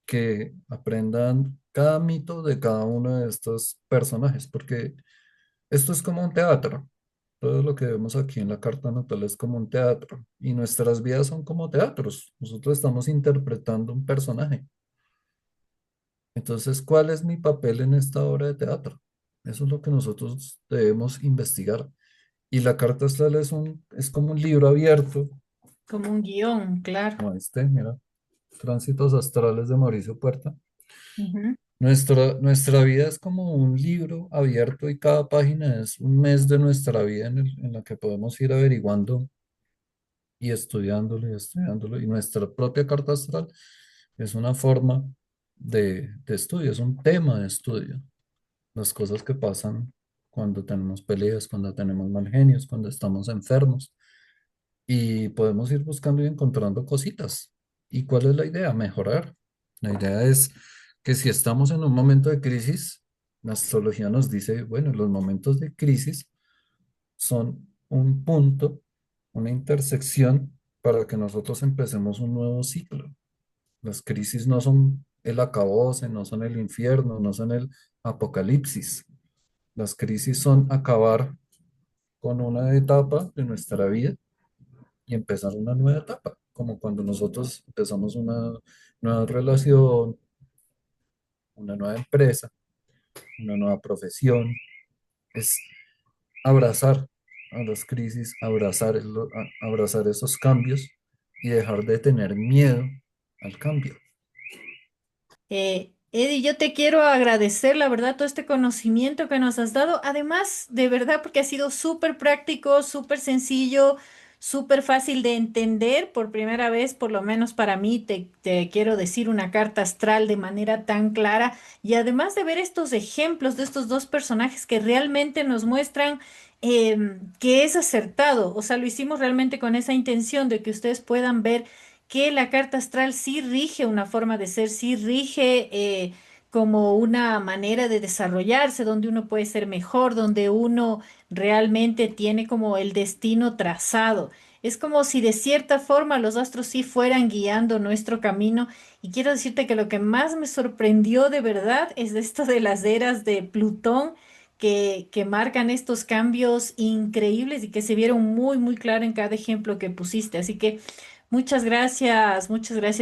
que aprendan cada mito de cada uno de estos personajes, porque esto es como un teatro. Todo lo que vemos aquí en la carta natal es como un teatro y nuestras vidas son como teatros. Nosotros estamos interpretando un personaje. Entonces, ¿cuál es mi papel en esta obra de teatro? Eso es lo que nosotros debemos investigar. Y la carta astral es como un libro abierto, Como un guión, claro. como este, mira, Tránsitos Astrales de Mauricio Puerta. Ujú. Nuestra vida es como un libro abierto y cada página es un mes de nuestra vida en la que podemos ir averiguando y estudiándolo y estudiándolo. Y nuestra propia carta astral es una forma de estudio, es un tema de estudio. Las cosas que pasan cuando tenemos peleas, cuando tenemos mal genios, cuando estamos enfermos. Y podemos ir buscando y encontrando cositas. ¿Y cuál es la idea? Mejorar. La idea es que si estamos en un momento de crisis, la astrología nos dice, bueno, los momentos de crisis son un punto, una intersección para que nosotros empecemos un nuevo ciclo. Las crisis no son el acabose, no son el infierno, no son el apocalipsis. Las crisis son acabar con una etapa de nuestra vida y empezar una nueva etapa, como cuando nosotros empezamos una nueva relación, una nueva empresa, una nueva profesión. Es abrazar a las crisis, abrazar esos cambios y dejar de tener miedo al cambio. Eddie, yo te quiero agradecer, la verdad, todo este conocimiento que nos has dado. Además, de verdad, porque ha sido súper práctico, súper sencillo, súper fácil de entender. Por primera vez, por lo menos para mí, te quiero decir una carta astral de manera tan clara. Y además de ver estos ejemplos de estos dos personajes que realmente nos muestran que es acertado. O sea, lo hicimos realmente con esa intención de que ustedes puedan ver que la carta astral sí rige una forma de ser, sí rige como una manera de desarrollarse, donde uno puede ser mejor, donde uno realmente tiene como el destino trazado. Es como si de cierta forma los astros sí fueran guiando nuestro camino. Y quiero decirte que lo que más me sorprendió de verdad es esto de las eras de Plutón, que marcan estos cambios increíbles y que se vieron muy, muy claro en cada ejemplo que pusiste. Así que muchas gracias,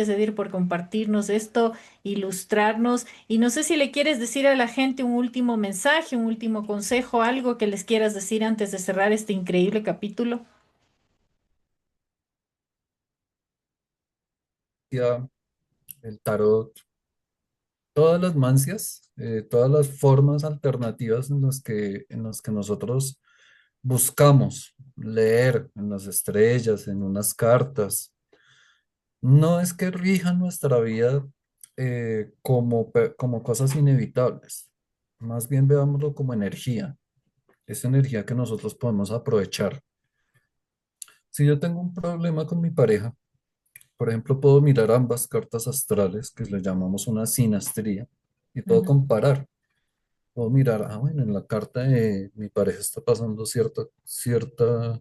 Edir, por compartirnos esto, ilustrarnos. Y no sé si le quieres decir a la gente un último mensaje, un último consejo, algo que les quieras decir antes de cerrar este increíble capítulo. Ya el tarot, todas las mancias, todas las formas alternativas en las que nosotros buscamos leer en las estrellas, en unas cartas, no es que rijan nuestra vida como cosas inevitables, más bien veámoslo como energía, es energía que nosotros podemos aprovechar. Si yo tengo un problema con mi pareja, por ejemplo, puedo mirar ambas cartas astrales, que le llamamos una sinastría, y puedo Ujú. comparar. Puedo mirar, bueno, en la carta de mi pareja está pasando cierta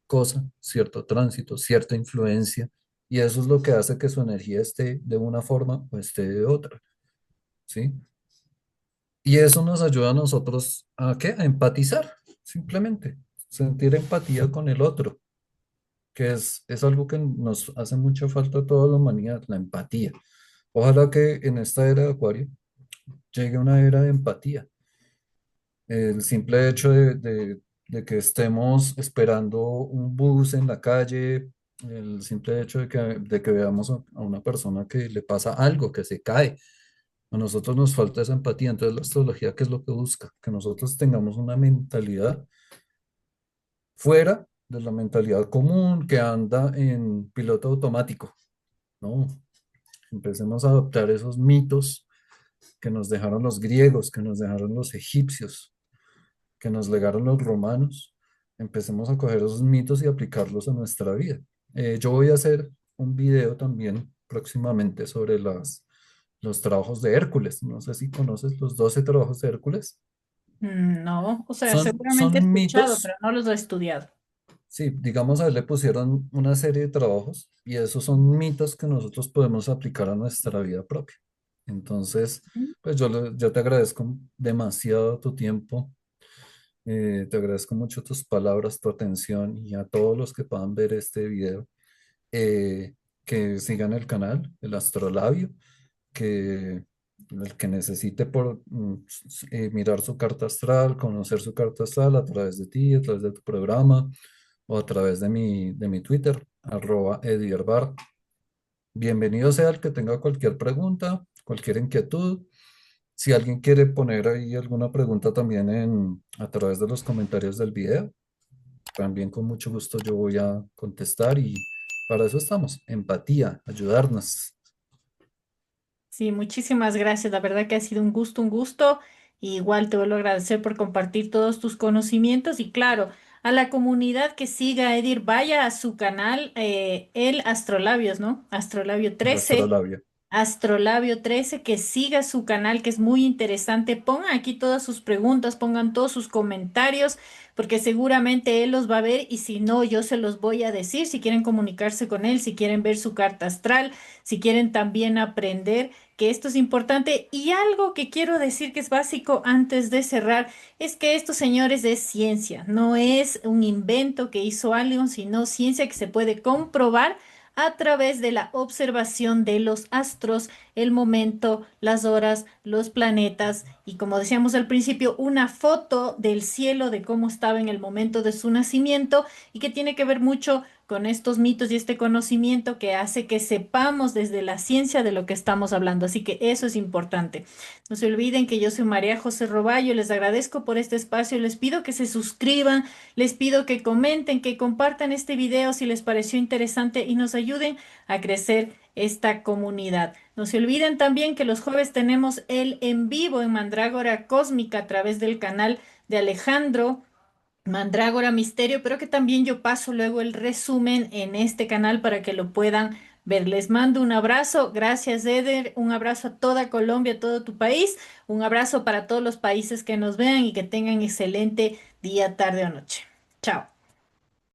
cosa, cierto tránsito, cierta influencia, y eso es lo que hace que su energía esté de una forma o esté de otra, ¿sí? Y eso nos ayuda a nosotros a ¿qué? A empatizar, simplemente, sentir empatía con el otro, que es algo que nos hace mucha falta a toda la humanidad, la empatía. Ojalá que en esta era de Acuario llegue una era de empatía. El simple hecho de que estemos esperando un bus en la calle, el simple hecho de que veamos a una persona que le pasa algo, que se cae, a nosotros nos falta esa empatía. Entonces la astrología, ¿qué es lo que busca? Que nosotros tengamos una mentalidad fuera de la mentalidad común que anda en piloto automático, ¿no? Empecemos a adoptar esos mitos que nos dejaron los griegos, que nos dejaron los egipcios, que nos legaron los romanos. Empecemos a coger esos mitos y aplicarlos a nuestra vida. Yo voy a hacer un video también próximamente sobre los trabajos de Hércules. No sé si conoces los 12 trabajos de Hércules. No, o sea, seguramente he Son escuchado, pero mitos. no los he estudiado. Sí, digamos, a él le pusieron una serie de trabajos y esos son mitos que nosotros podemos aplicar a nuestra vida propia. Entonces, pues yo te agradezco demasiado tu tiempo, te agradezco mucho tus palabras, tu atención y a todos los que puedan ver este video, eh, que sigan el canal, el Astrolabio, que el que necesite mirar su carta astral, conocer su carta astral a través de ti, a través de tu programa o a través de mi Twitter, @edierbar. Bienvenido sea el que tenga cualquier pregunta, cualquier inquietud. Si alguien quiere poner ahí alguna pregunta también a través de los comentarios del video, también con mucho gusto yo voy a contestar y para eso estamos, empatía, ayudarnos. Sí, muchísimas gracias. La verdad que ha sido un gusto, un gusto. Y igual te vuelvo a agradecer por compartir todos tus conocimientos y claro, a la comunidad que siga a Edir, vaya a su canal, el Astrolabios, ¿no? Astrolabio El 13. astrolabio. Astrolabio 13, que siga su canal, que es muy interesante. Pongan aquí todas sus preguntas, pongan todos sus comentarios, porque seguramente él los va a ver y si no, yo se los voy a decir. Si quieren comunicarse con él, si quieren ver su carta astral, si quieren también aprender que esto es importante. Y algo que quiero decir que es básico antes de cerrar es que esto, señores, es ciencia, no es un invento que hizo alguien, sino ciencia que se puede comprobar a través de la observación de los astros, el momento, las horas, los planetas y como decíamos al principio, una foto del cielo de cómo estaba en el momento de su nacimiento y que tiene que ver mucho con estos mitos y este conocimiento que hace que sepamos desde la ciencia de lo que estamos hablando. Así que eso es importante. No se olviden que yo soy María José Roballo, les agradezco por este espacio, les pido que se suscriban, les pido que comenten, que compartan este video si les pareció interesante y nos ayuden a crecer esta comunidad. No se olviden también que los jueves tenemos el en vivo en Mandrágora Cósmica a través del canal de Alejandro. Mandrágora Misterio, pero que también yo paso luego el resumen en este canal para que lo puedan ver. Les mando un abrazo. Gracias, Eder. Un abrazo a toda Colombia, a todo tu país. Un abrazo para todos los países que nos vean y que tengan excelente día, tarde o noche. Chao.